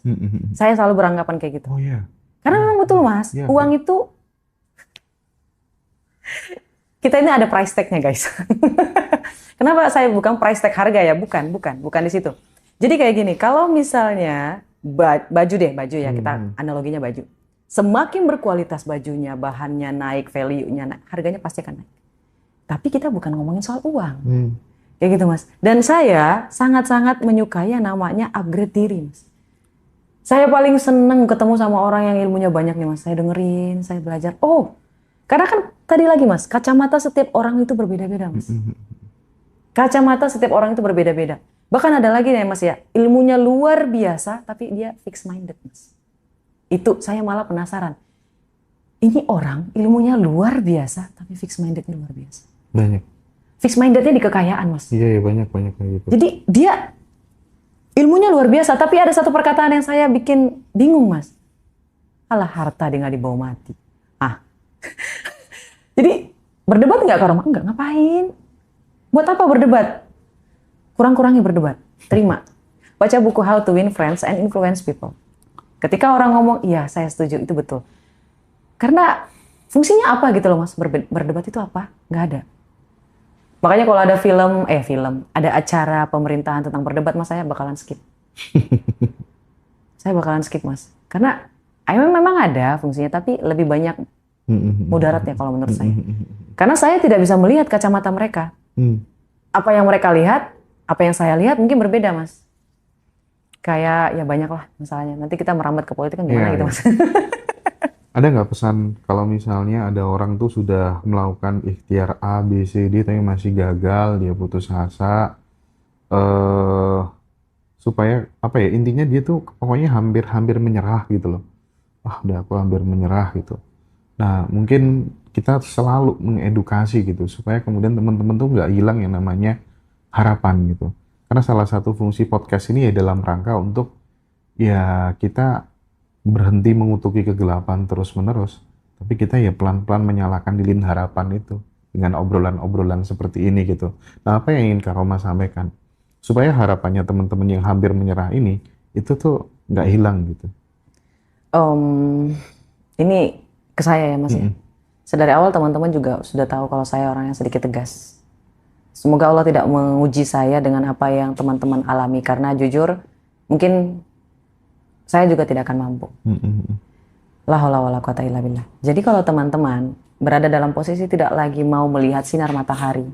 Saya selalu beranggapan kayak gitu. oh iya. Karena memang betul Mas, Iya, uang itu kita ini ada price tag-nya guys. Kenapa saya bukan price tag harga ya? Bukan di situ. Jadi kayak gini, kalau misalnya baju ya, kita analoginya baju. Semakin berkualitas bajunya, bahannya naik, value-nya naik, harganya pasti akan naik. Tapi kita bukan ngomongin soal uang. Kayak gitu Mas. Dan saya sangat-sangat menyukai yang namanya upgrade diri Mas. Saya paling seneng ketemu sama orang yang ilmunya banyak nih Mas. Saya dengerin, saya belajar. Oh, karena kan tadi lagi Mas, kacamata setiap orang itu berbeda-beda Mas. Kacamata setiap orang itu berbeda-beda. Bahkan ada lagi nih Mas ya, ilmunya luar biasa tapi dia fixed minded Mas. Itu saya malah penasaran. Ini orang ilmunya luar biasa tapi fixed mindednya luar biasa. Banyak. Fixed mindednya di kekayaan Mas. Iya, banyak kayak gitu. Jadi dia ilmunya luar biasa tapi ada satu perkataan yang saya bikin bingung Mas. Alah harta dia nggak dibawa mati. Jadi berdebat nggak Kak Roma? Enggak, ngapain? Buat apa berdebat? Kurang-kurangi berdebat. Terima. Baca buku How to Win Friends and Influence People. Ketika orang ngomong, iya saya setuju, itu betul. Karena fungsinya apa gitu loh Mas, berdebat itu apa? Nggak ada. Makanya kalau ada ada acara pemerintahan tentang berdebat, mas, saya bakalan skip. Saya bakalan skip, mas. Karena memang ada fungsinya, tapi lebih banyak mudaratnya kalau menurut saya. Karena saya tidak bisa melihat kacamata mereka. Apa yang mereka lihat, apa yang saya lihat mungkin berbeda, mas. Kayak ya banyak lah masalahnya. Nanti kita merambat ke politik kan gimana gitu, mas. Ada nggak pesan kalau misalnya ada orang tuh sudah melakukan ikhtiar A, B, C, D tapi masih gagal, dia putus asa, supaya apa ya, intinya dia tuh pokoknya hampir menyerah gitu loh. Udah aku hampir menyerah gitu. Nah, mungkin kita selalu mengedukasi gitu supaya kemudian teman-teman tuh nggak hilang yang namanya harapan gitu. Karena salah satu fungsi podcast ini ya dalam rangka untuk ya kita berhenti mengutuki kegelapan terus-menerus, tapi kita ya pelan-pelan menyalakan lilin harapan itu dengan obrolan-obrolan seperti ini gitu. Nah, apa yang ingin Kak Roma sampaikan? Supaya harapannya teman-teman yang hampir menyerah ini, itu tuh nggak hilang gitu. Ini ke saya ya, mas ya. Sedari awal teman-teman juga sudah tahu kalau saya orang yang sedikit tegas. Semoga Allah tidak menguji saya dengan apa yang teman-teman alami, karena jujur mungkin saya juga tidak akan mampu. La haula wala quwata illa billah. Jadi kalau teman-teman berada dalam posisi tidak lagi mau melihat sinar matahari,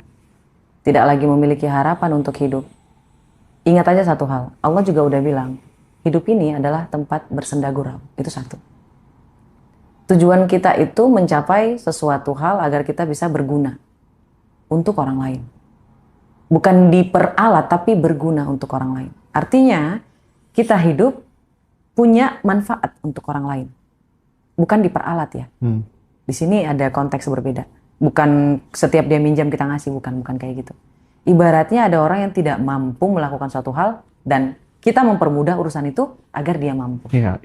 tidak lagi memiliki harapan untuk hidup, ingat aja satu hal, Allah juga udah bilang, hidup ini adalah tempat bersenda gurau. Itu satu. Tujuan kita itu mencapai sesuatu hal agar kita bisa berguna untuk orang lain. Bukan diperalat, tapi berguna untuk orang lain. Artinya, kita hidup punya manfaat untuk orang lain. Bukan diperalat ya. Di sini ada konteks berbeda. Bukan setiap dia minjam kita ngasih, bukan kayak gitu. Ibaratnya ada orang yang tidak mampu melakukan suatu hal dan kita mempermudah urusan itu agar dia mampu. Iya.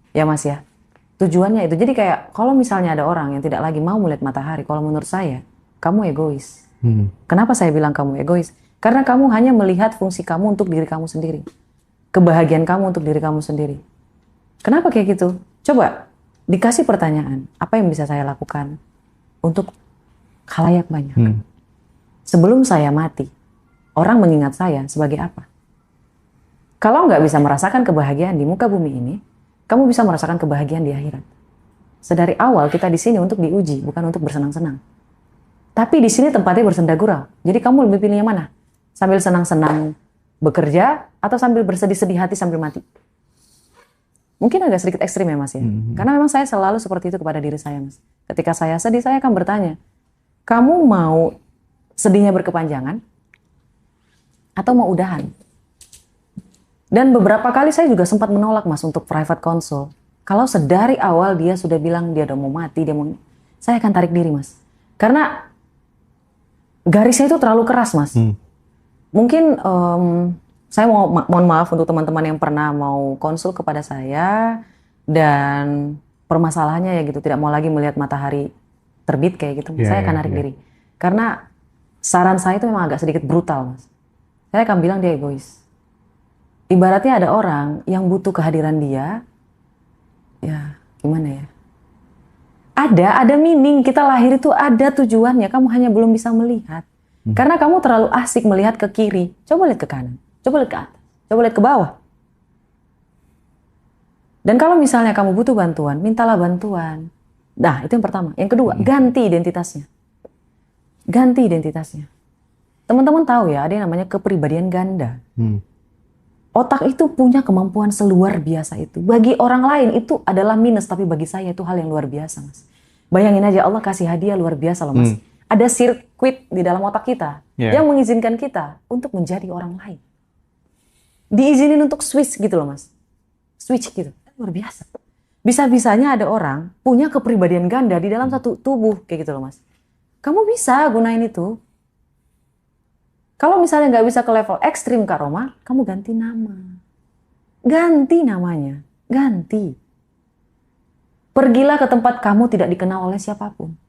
Ya mas ya. Tujuannya itu. Jadi kayak kalau misalnya ada orang yang tidak lagi mau melihat matahari, kalau menurut saya, kamu egois. Kenapa saya bilang kamu egois? Karena kamu hanya melihat fungsi kamu untuk diri kamu sendiri. Kebahagiaan kamu untuk diri kamu sendiri. Kenapa kayak gitu? Coba dikasih pertanyaan, apa yang bisa saya lakukan untuk khalayak banyak? Sebelum saya mati, orang mengingat saya sebagai apa? Kalau nggak bisa merasakan kebahagiaan di muka bumi ini, kamu bisa merasakan kebahagiaan di akhirat. Sedari awal kita di sini untuk diuji, bukan untuk bersenang-senang. Tapi di sini tempatnya bersenda gurau. Jadi kamu lebih pilih yang mana? Sambil senang-senang bekerja atau sambil bersedih-sedih hati sambil mati? Mungkin agak sedikit ekstrim ya mas ya. Karena memang saya selalu seperti itu kepada diri saya mas. Ketika saya sedih, saya akan bertanya, kamu mau sedihnya berkepanjangan atau mau udahan? Dan beberapa kali saya juga sempat menolak mas untuk private consult. Kalau sedari awal dia sudah bilang dia udah mau mati, saya akan tarik diri mas. Karena garisnya itu terlalu keras mas. Mungkin saya mohon maaf untuk teman-teman yang pernah mau konsul kepada saya dan permasalahannya ya gitu, tidak mau lagi melihat matahari terbit kayak gitu. Saya akan narik diri. Karena saran saya itu memang agak sedikit brutal mas. Saya akan bilang dia egois. Ibaratnya ada orang yang butuh kehadiran dia, ya gimana ya? Ada meaning, kita lahir itu ada tujuannya, kamu hanya belum bisa melihat. Karena kamu terlalu asik melihat ke kiri, coba lihat ke kanan, coba lihat ke atas, coba lihat ke bawah. Dan kalau misalnya kamu butuh bantuan, mintalah bantuan. Nah, itu yang pertama. Yang kedua, ganti identitasnya. Ganti identitasnya. Teman-teman tahu ya, ada yang namanya kepribadian ganda. Otak itu punya kemampuan seluar biasa itu. Bagi orang lain itu adalah minus, tapi bagi saya itu hal yang luar biasa, mas. Bayangin aja Allah kasih hadiah luar biasa loh, mas. Ada sirkuit di dalam otak kita yang mengizinkan kita untuk menjadi orang lain. Diizinin untuk switch gitu loh, mas. Switch gitu, luar biasa. Bisa-bisanya ada orang punya kepribadian ganda di dalam satu tubuh kayak gitu loh, mas. Kamu bisa gunain itu. Kalau misalnya nggak bisa ke level ekstrim Kak Roma, kamu ganti nama. Ganti namanya, ganti. Pergilah ke tempat kamu tidak dikenal oleh siapapun.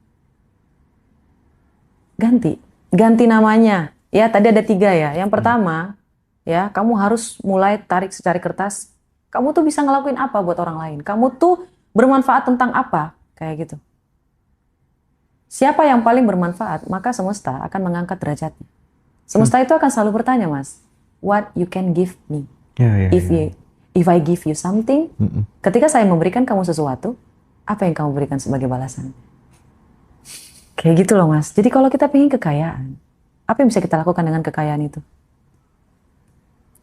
Ganti namanya. Ya tadi ada 3 ya. Yang pertama, ya kamu harus mulai tarik secari kertas. Kamu tuh bisa ngelakuin apa buat orang lain? Kamu tuh bermanfaat tentang apa? Kayak gitu. Siapa yang paling bermanfaat, maka semesta akan mengangkat derajatnya. Semesta itu akan selalu bertanya, Mas, what you can give me? Ya, If I give you something, ketika saya memberikan kamu sesuatu, apa yang kamu berikan sebagai balasan? Kayak gitu loh, Mas. Jadi kalau kita pengen kekayaan, apa yang bisa kita lakukan dengan kekayaan itu?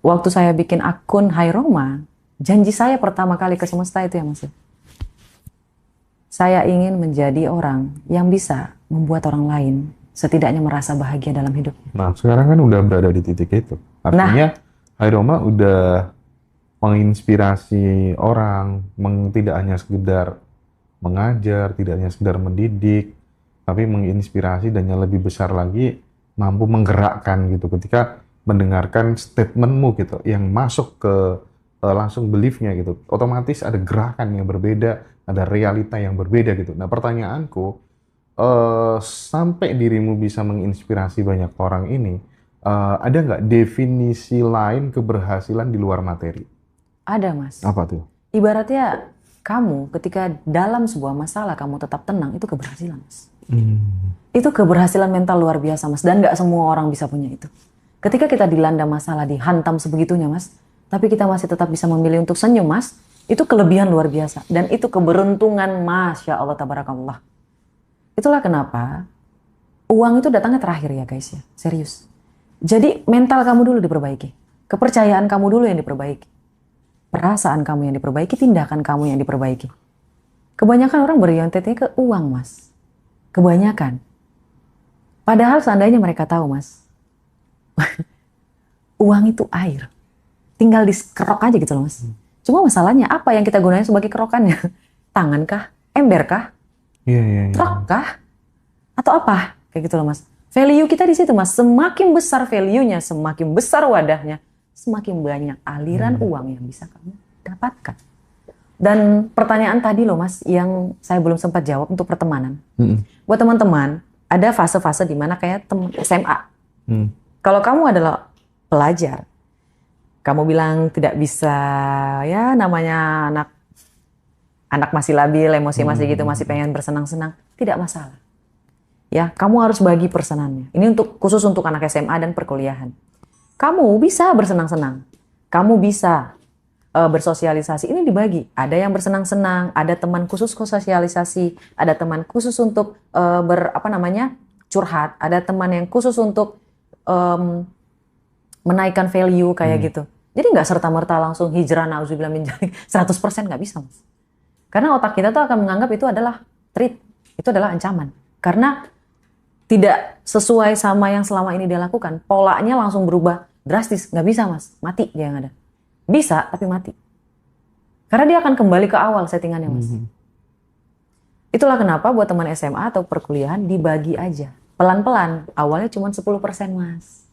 Waktu saya bikin akun Hai Roma, janji saya pertama kali ke semesta itu ya, Mas. Saya ingin menjadi orang yang bisa membuat orang lain setidaknya merasa bahagia dalam hidup. Nah, sekarang kan udah berada di titik itu. Artinya, Hai Roma udah menginspirasi orang, tidak hanya sekedar mengajar, tidak hanya sekedar mendidik, tapi menginspirasi dan yang lebih besar lagi mampu menggerakkan gitu ketika mendengarkan statementmu gitu, yang masuk ke langsung beliefnya gitu. Otomatis ada gerakan yang berbeda, ada realita yang berbeda gitu. Nah, pertanyaanku, sampai dirimu bisa menginspirasi banyak orang ini, ada nggak definisi lain keberhasilan di luar materi? Ada, Mas. Apa tuh? Ibaratnya kamu ketika dalam sebuah masalah kamu tetap tenang, itu keberhasilan, Mas. Itu keberhasilan mental luar biasa, Mas. Dan nggak semua orang bisa punya itu. Ketika kita dilanda masalah, dihantam sebegitunya, Mas, tapi kita masih tetap bisa memilih untuk senyum, Mas, itu kelebihan luar biasa. Dan itu keberuntungan, Masya Allah, tabarakallah. Itulah kenapa uang itu datangnya terakhir ya, guys ya. Serius. Jadi mental kamu dulu diperbaiki. Kepercayaan kamu dulu yang diperbaiki. Perasaan kamu yang diperbaiki, tindakan kamu yang diperbaiki. Kebanyakan orang berorientasinya ke uang, Mas. Kebanyakan. Padahal seandainya mereka tahu, Mas, uang itu air. Tinggal dikerok aja gitu loh, Mas. Cuma masalahnya apa yang kita gunakan sebagai kerokannya? Tangan kah? Ember kah? Iya. Truk kah? Atau apa? Kayak gitu loh, Mas. Value kita di situ, Mas. Semakin besar value-nya, semakin besar wadahnya, semakin banyak aliran uang yang bisa kamu dapatkan. Dan pertanyaan tadi loh, Mas, yang saya belum sempat jawab untuk pertemanan. Buat teman-teman, ada fase-fase di mana kayak SMA. Kalau kamu adalah pelajar, kamu bilang tidak bisa, ya namanya anak masih labil, emosi masih gitu, masih pengen bersenang-senang, tidak masalah. Ya, kamu harus bagi persenannya. Ini khusus untuk anak SMA dan perkuliahan. Kamu bisa bersenang-senang, kamu bisa bersosialisasi. Ini dibagi. Ada yang bersenang-senang, ada teman khusus sosialisasi, ada teman khusus untuk curhat, ada teman yang khusus untuk menaikkan value kayak gitu. Jadi nggak serta-merta langsung hijrah na'udzubillah min dzalik 100% nggak bisa, Mas. Karena otak kita tuh akan menganggap itu adalah threat, itu adalah ancaman. Karena tidak sesuai sama yang selama ini dia lakukan, polanya langsung berubah drastis, nggak bisa, Mas. Mati dia yang ada. Bisa, tapi mati. Karena dia akan kembali ke awal settingannya, Mas. Itulah kenapa buat teman SMA atau perkuliahan dibagi aja. Pelan-pelan, awalnya cuma 10%, Mas.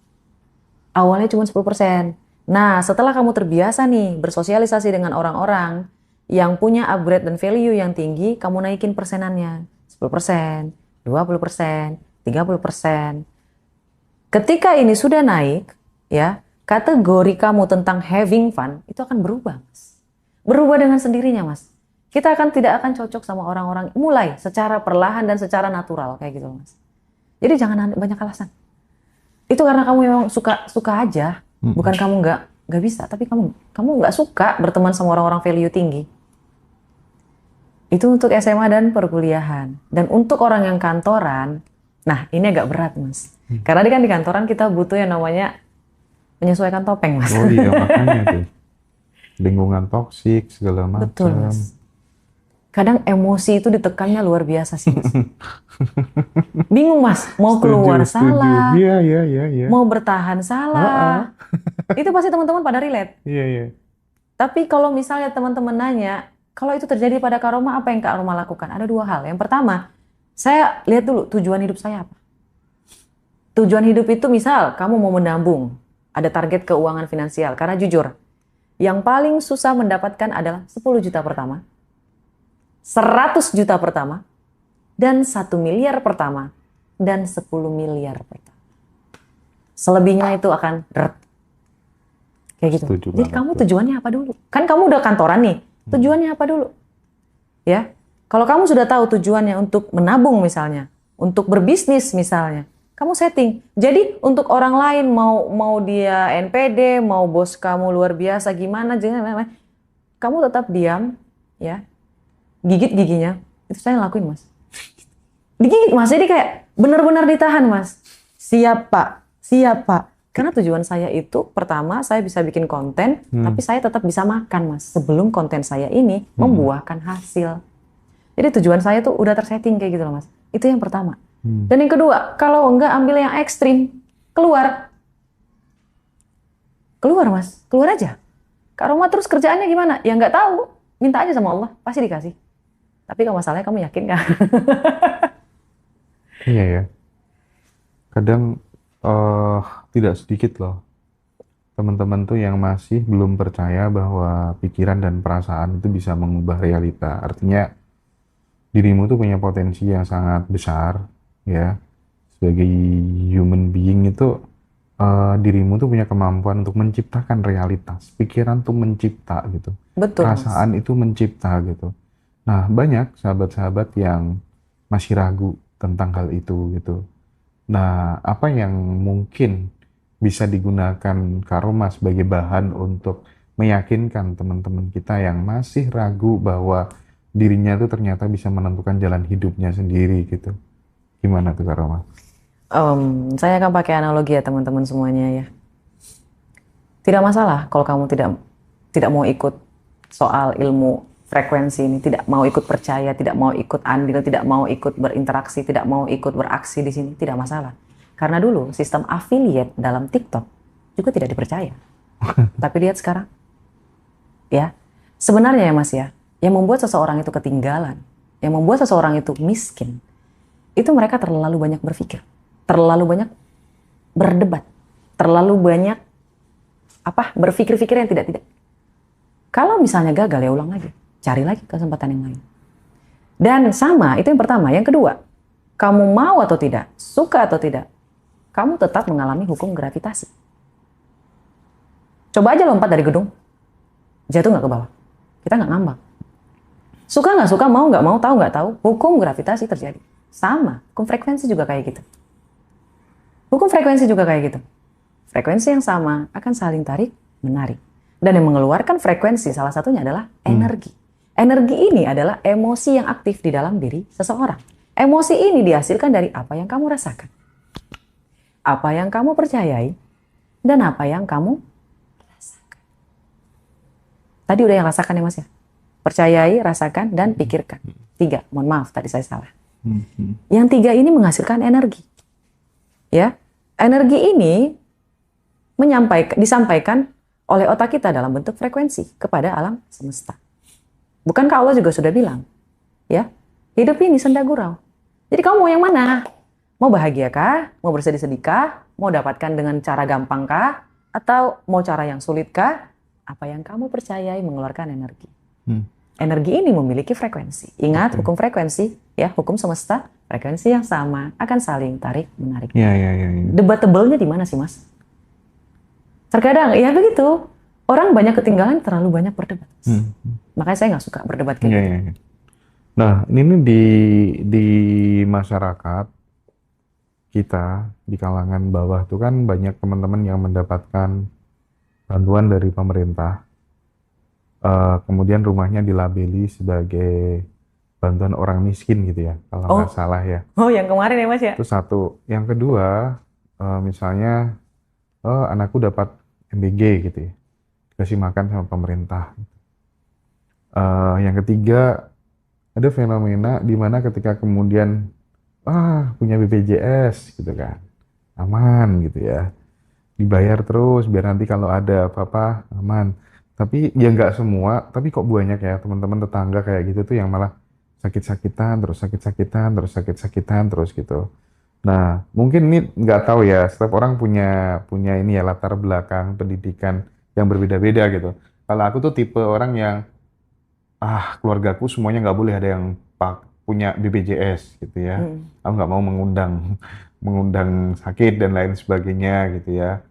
Awalnya cuma 10%. Nah, setelah kamu terbiasa nih bersosialisasi dengan orang-orang yang punya upgrade dan value yang tinggi, kamu naikin persenannya. 10%, 20%, 30%. Ketika ini sudah naik, ya, kategori kamu tentang having fun itu akan berubah, Mas. Berubah dengan sendirinya, Mas. Kita tidak akan cocok sama orang-orang, mulai secara perlahan dan secara natural kayak gitu, Mas. Jadi jangan banyak alasan. Itu karena kamu memang suka aja, bukan kamu nggak bisa, tapi kamu nggak suka berteman sama orang-orang value tinggi. Itu untuk SMA dan perkuliahan. Dan untuk orang yang kantoran, nah ini agak berat, Mas. Karena di kantoran kita butuh yang namanya menyesuaikan topeng, Mas. Oh iya, makanya tuh. Lingkungan toksik, segala macam. Betul, Mas. Kadang emosi itu ditekannya luar biasa sih, Mas. Bingung, Mas. Mau keluar salah. Iya. Mau bertahan salah. Itu pasti teman-teman pada relate. Iya. Tapi kalau misalnya teman-teman nanya, kalau itu terjadi pada Kak Roma, apa yang Kak Roma lakukan? Ada dua hal. Yang pertama, saya lihat dulu tujuan hidup saya apa. Tujuan hidup itu misal, kamu mau menabung. Ada target keuangan finansial. Karena jujur, yang paling susah mendapatkan adalah 10 juta pertama, 100 juta pertama, dan 1 miliar pertama, dan 10 miliar pertama. Selebihnya itu akan kayak gitu. Jadi kamu tujuannya apa dulu? Kan kamu udah kantoran nih, tujuannya apa dulu? Ya, kalau kamu sudah tahu tujuannya untuk menabung misalnya, untuk berbisnis misalnya. Kamu setting. Jadi untuk orang lain mau dia NPD, mau bos kamu luar biasa gimana, jangan, kamu tetap diam, ya, gigit giginya. Itu saya lakuin, Mas. Digigit, Mas. Jadi kayak benar-benar ditahan, Mas. Siap, Pak. Siap, Pak. Karena tujuan saya itu, pertama, saya bisa bikin konten, tapi saya tetap bisa makan, Mas. Sebelum konten saya ini membuahkan hasil. Jadi tujuan saya tuh udah tersetting kayak gitu loh, Mas. Itu yang pertama. Dan yang kedua, kalau enggak ambil yang ekstrim, keluar. Keluar, Mas. Keluar aja. Kak Roma terus kerjaannya gimana? Ya nggak tahu. Minta aja sama Allah, pasti dikasih. Tapi kalau masalahnya kamu yakin nggak? Iya ya. Kadang tidak sedikit loh teman-teman tuh yang masih belum percaya bahwa pikiran dan perasaan itu bisa mengubah realita. Artinya dirimu tuh punya potensi yang sangat besar, ya. Sebagai human being itu dirimu tuh punya kemampuan untuk menciptakan realitas. Pikiran tuh mencipta gitu. Betul, Mas. Perasaan itu mencipta gitu. Nah, banyak sahabat-sahabat yang masih ragu tentang hal itu gitu. Nah, apa yang mungkin bisa digunakan Karoma sebagai bahan untuk meyakinkan teman-teman kita yang masih ragu bahwa dirinya itu ternyata bisa menentukan jalan hidupnya sendiri gitu. Gimana tuh Karoma? Saya akan pakai analogi ya teman-teman semuanya ya. Tidak masalah kalau kamu tidak mau ikut soal ilmu frekuensi ini, tidak mau ikut percaya, tidak mau ikut andil, tidak mau ikut berinteraksi, tidak mau ikut beraksi di sini, tidak masalah. Karena dulu sistem affiliate dalam TikTok juga tidak dipercaya. Tapi lihat sekarang, ya. Sebenarnya ya Mas ya, yang membuat seseorang itu ketinggalan, yang membuat seseorang itu miskin, itu mereka terlalu banyak berpikir, terlalu banyak berdebat, terlalu banyak berpikir-pikir yang tidak. Kalau misalnya gagal ya ulang lagi. Cari lagi kesempatan yang lain. Dan sama, itu yang pertama. Yang kedua, kamu mau atau tidak, suka atau tidak, kamu tetap mengalami hukum gravitasi. Coba aja lompat dari gedung, jatuh nggak ke bawah. Kita nggak ngambang. Suka nggak suka, mau nggak mau, tahu nggak tahu, hukum gravitasi terjadi. Sama, hukum frekuensi juga kayak gitu. Hukum frekuensi juga kayak gitu. Frekuensi yang sama akan saling tarik, menarik. Dan yang mengeluarkan frekuensi salah satunya adalah energi. Energi ini adalah emosi yang aktif di dalam diri seseorang. Emosi ini dihasilkan dari apa yang kamu rasakan, apa yang kamu percayai, dan apa yang kamu rasakan. Tadi udah yang rasakan ya Mas ya? Percayai, rasakan, dan pikirkan. 3, mohon maaf tadi saya salah. Yang 3 ini menghasilkan energi. Ya, energi ini disampaikan oleh otak kita dalam bentuk frekuensi kepada alam semesta. Bukankah Allah juga sudah bilang, ya, hidup ini senda gurau. Jadi kamu mau yang mana? Mau bahagia kah? Mau bersedih-sedih kah? Mau dapatkan dengan cara gampang kah? Atau mau cara yang sulit kah? Apa yang kamu percayai mengeluarkan energi. Energi ini memiliki frekuensi. Ingat hukum frekuensi, ya, hukum semesta, frekuensi yang sama akan saling tarik menarik. Ya. Debatable-nya di mana sih Mas? Terkadang ya begitu. Orang banyak ketinggalan terlalu banyak berdebat. Makanya saya nggak suka berdebat kayak gitu. Ya. Nah, ini nih di masyarakat kita, di kalangan bawah tuh kan banyak teman-teman yang mendapatkan bantuan dari pemerintah. Kemudian rumahnya dilabeli sebagai bantuan orang miskin gitu ya, kalau nggak salah ya. Oh, yang kemarin ya Mas ya? Itu satu. Yang kedua, misalnya, anakku dapat MBG gitu ya, dikasih makan sama pemerintah. Yang ketiga, ada fenomena di mana ketika kemudian punya BPJS gitu kan, aman gitu ya, dibayar terus biar nanti kalau ada apa-apa aman. Tapi ya nggak semua, tapi kok banyak ya teman-teman tetangga kayak gitu tuh yang malah sakit-sakitan terus gitu. Nah, mungkin ini nggak tahu ya, setiap orang punya ini ya, latar belakang pendidikan yang berbeda-beda gitu. Kalau aku tuh tipe orang yang keluargaku semuanya nggak boleh ada yang punya BPJS gitu ya. Aku nggak mau mengundang sakit dan lain sebagainya gitu ya.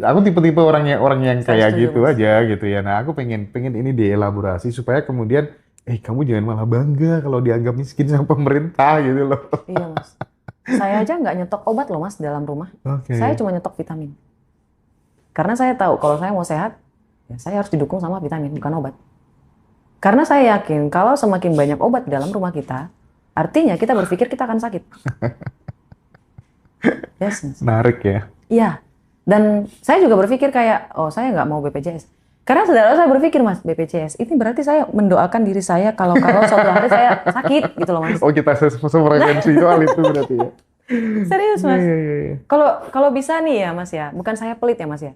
Aku tipe-tipe orang yang kayak gitu Mas. aja gitu ya. Nah, aku pengen ini dielaborasi supaya kemudian kamu jangan malah bangga kalau dianggap miskin sama pemerintah gitu loh. Iya mas. Saya aja nggak nyetok obat loh mas dalam rumah. Oke. Saya cuma nyetok vitamin. Karena saya tahu kalau saya mau sehat, ya saya harus didukung sama vitamin, bukan obat. Karena saya yakin kalau semakin banyak obat di dalam rumah kita, artinya kita berpikir kita akan sakit. Yes, mas. Menarik ya. Iya. Dan saya juga berpikir kayak, oh saya nggak mau BPJS. Karena saudara saya berpikir mas, BPJS, ini berarti saya mendoakan diri saya kalau suatu hari saya sakit gitu loh mas. Oh kita sefrekuensi soal itu berarti ya. Serius mas. Iya. Kalau bisa nih ya mas ya, bukan saya pelit ya mas ya.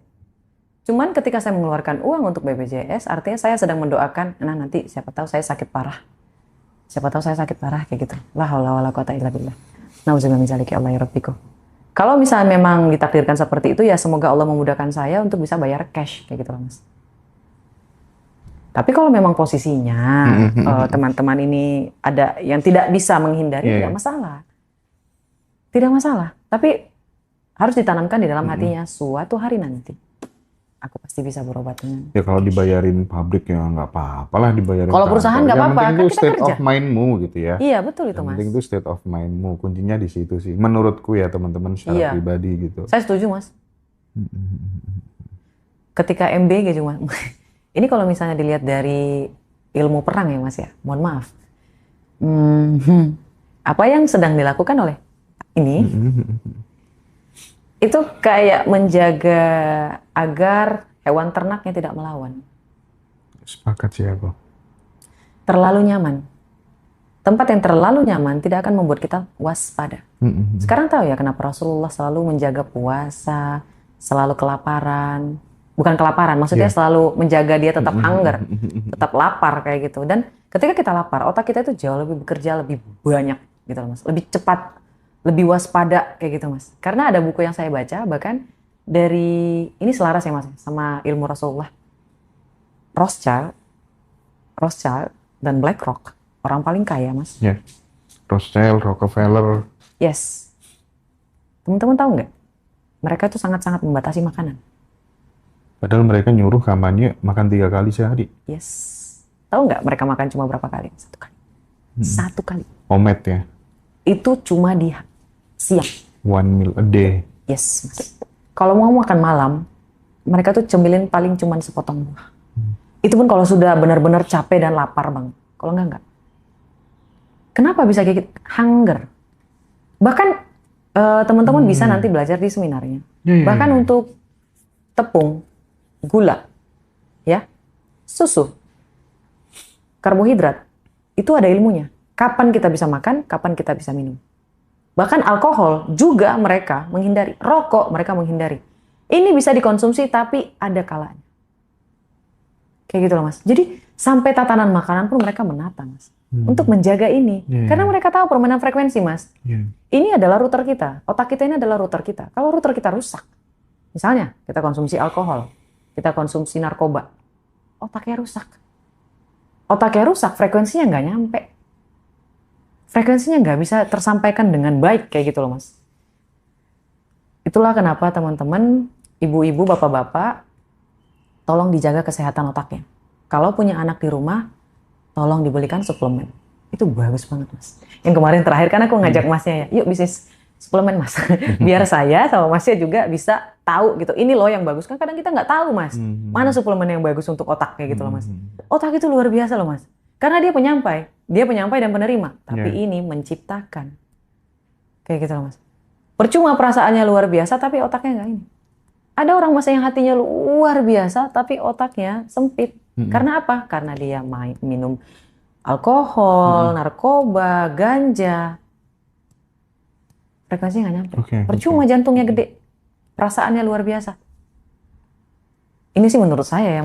Cuman ketika saya mengeluarkan uang untuk BPJS, artinya saya sedang mendoakan, nah nanti siapa tahu saya sakit parah. Siapa tahu saya sakit parah kayak gitu. La haula wala quwata illa billah. Nauzubillah min dzalika Allah ya rabbiku. Kalau misalnya memang ditakdirkan seperti itu ya semoga Allah memudahkan saya untuk bisa bayar cash kayak gitu loh mas. Tapi kalau memang posisinya teman-teman ini ada yang tidak bisa menghindari, tidak masalah. Tidak masalah. Tapi harus ditanamkan di dalam hatinya suatu hari nanti aku pasti bisa berobat dengan. Ya kalau dibayarin pabrik ya nggak apa-apa lah dibayarin. Kalau perusahaan nggak apa-apa, kan itu state kerja. of mindmu gitu ya. Iya betul itu mas. Yang penting itu state of mindmu, kuncinya di situ sih. Menurutku ya teman-teman secara pribadi gitu. Saya setuju mas. Ketika MBG cuma, ini kalau misalnya dilihat dari ilmu perang ya mas ya, mohon maaf. Apa yang sedang dilakukan oleh ini? Itu kayak menjaga agar hewan ternaknya tidak melawan. Sepakat sih aku. Terlalu nyaman. Tempat yang terlalu nyaman tidak akan membuat kita waspada. Sekarang tahu ya kenapa Rasulullah selalu menjaga puasa, selalu kelaparan. Bukan kelaparan, maksudnya selalu menjaga dia tetap hunger, tetap lapar kayak gitu. Dan ketika kita lapar, otak kita itu jauh lebih bekerja lebih banyak gitu loh mas. Lebih cepat. Lebih waspada kayak gitu mas. Karena ada buku yang saya baca bahkan dari ini selaras ya mas sama ilmu Rasulullah. Rothschild dan BlackRock orang paling kaya mas. Ya, Rothschild, Rockefeller. Yes. Teman-teman tahu nggak? Mereka tuh sangat-sangat membatasi makanan. Padahal mereka nyuruh kampanye makan 3 kali sehari. Yes. Tahu nggak mereka makan cuma berapa kali? 1 kali. 1 kali. Omet ya. Itu cuma di siang. 1 meal a day. Yes, mas. Kalau mau makan malam, mereka tuh cemilin paling cuma sepotong buah. Itu pun kalau sudah benar-benar capek dan lapar bang. Kalau enggak. Kenapa bisa kayak gitu? Hunger. Bahkan teman-teman bisa nanti belajar di seminarnya. Bahkan untuk tepung, gula, ya, susu, karbohidrat, itu ada ilmunya. Kapan kita bisa makan, kapan kita bisa minum. Bahkan alkohol juga mereka menghindari. Rokok mereka menghindari. Ini bisa dikonsumsi tapi ada kalanya. Kayak gitu loh mas. Jadi sampai tatanan makanan pun mereka menata mas. Untuk menjaga ini. Karena mereka tahu permainan frekuensi mas. Ini adalah router kita. Otak kita ini adalah router kita. Kalau router kita rusak. Misalnya kita konsumsi alkohol. Kita konsumsi narkoba. Otaknya rusak. Otaknya rusak, frekuensinya nggak nyampe. Frekuensinya nggak bisa tersampaikan dengan baik kayak gitu loh mas. Itulah kenapa teman-teman, ibu-ibu, bapak-bapak, tolong dijaga kesehatan otaknya. Kalau punya anak di rumah, tolong dibelikan suplemen. Itu bagus banget mas. Yang kemarin terakhir kan aku ngajak masnya ya, yuk bisnis suplemen mas. Biar saya sama masnya juga bisa tahu gitu. Ini loh yang bagus. Kan kadang kita nggak tahu mas. Mana suplemen yang bagus untuk otak kayak gitu loh mas. Otak itu luar biasa loh mas. Karena dia penyampai. Dia penyampai dan penerima. Tapi ini menciptakan. Kayak gitu loh mas. Percuma perasaannya luar biasa tapi otaknya nggak ini. Ada orang mas yang hatinya luar biasa tapi otaknya sempit. Karena apa? Karena dia minum alkohol, narkoba, ganja. Frekuensinya nggak nyampe. Percuma jantungnya gede. Perasaannya luar biasa. Ini sih menurut saya yang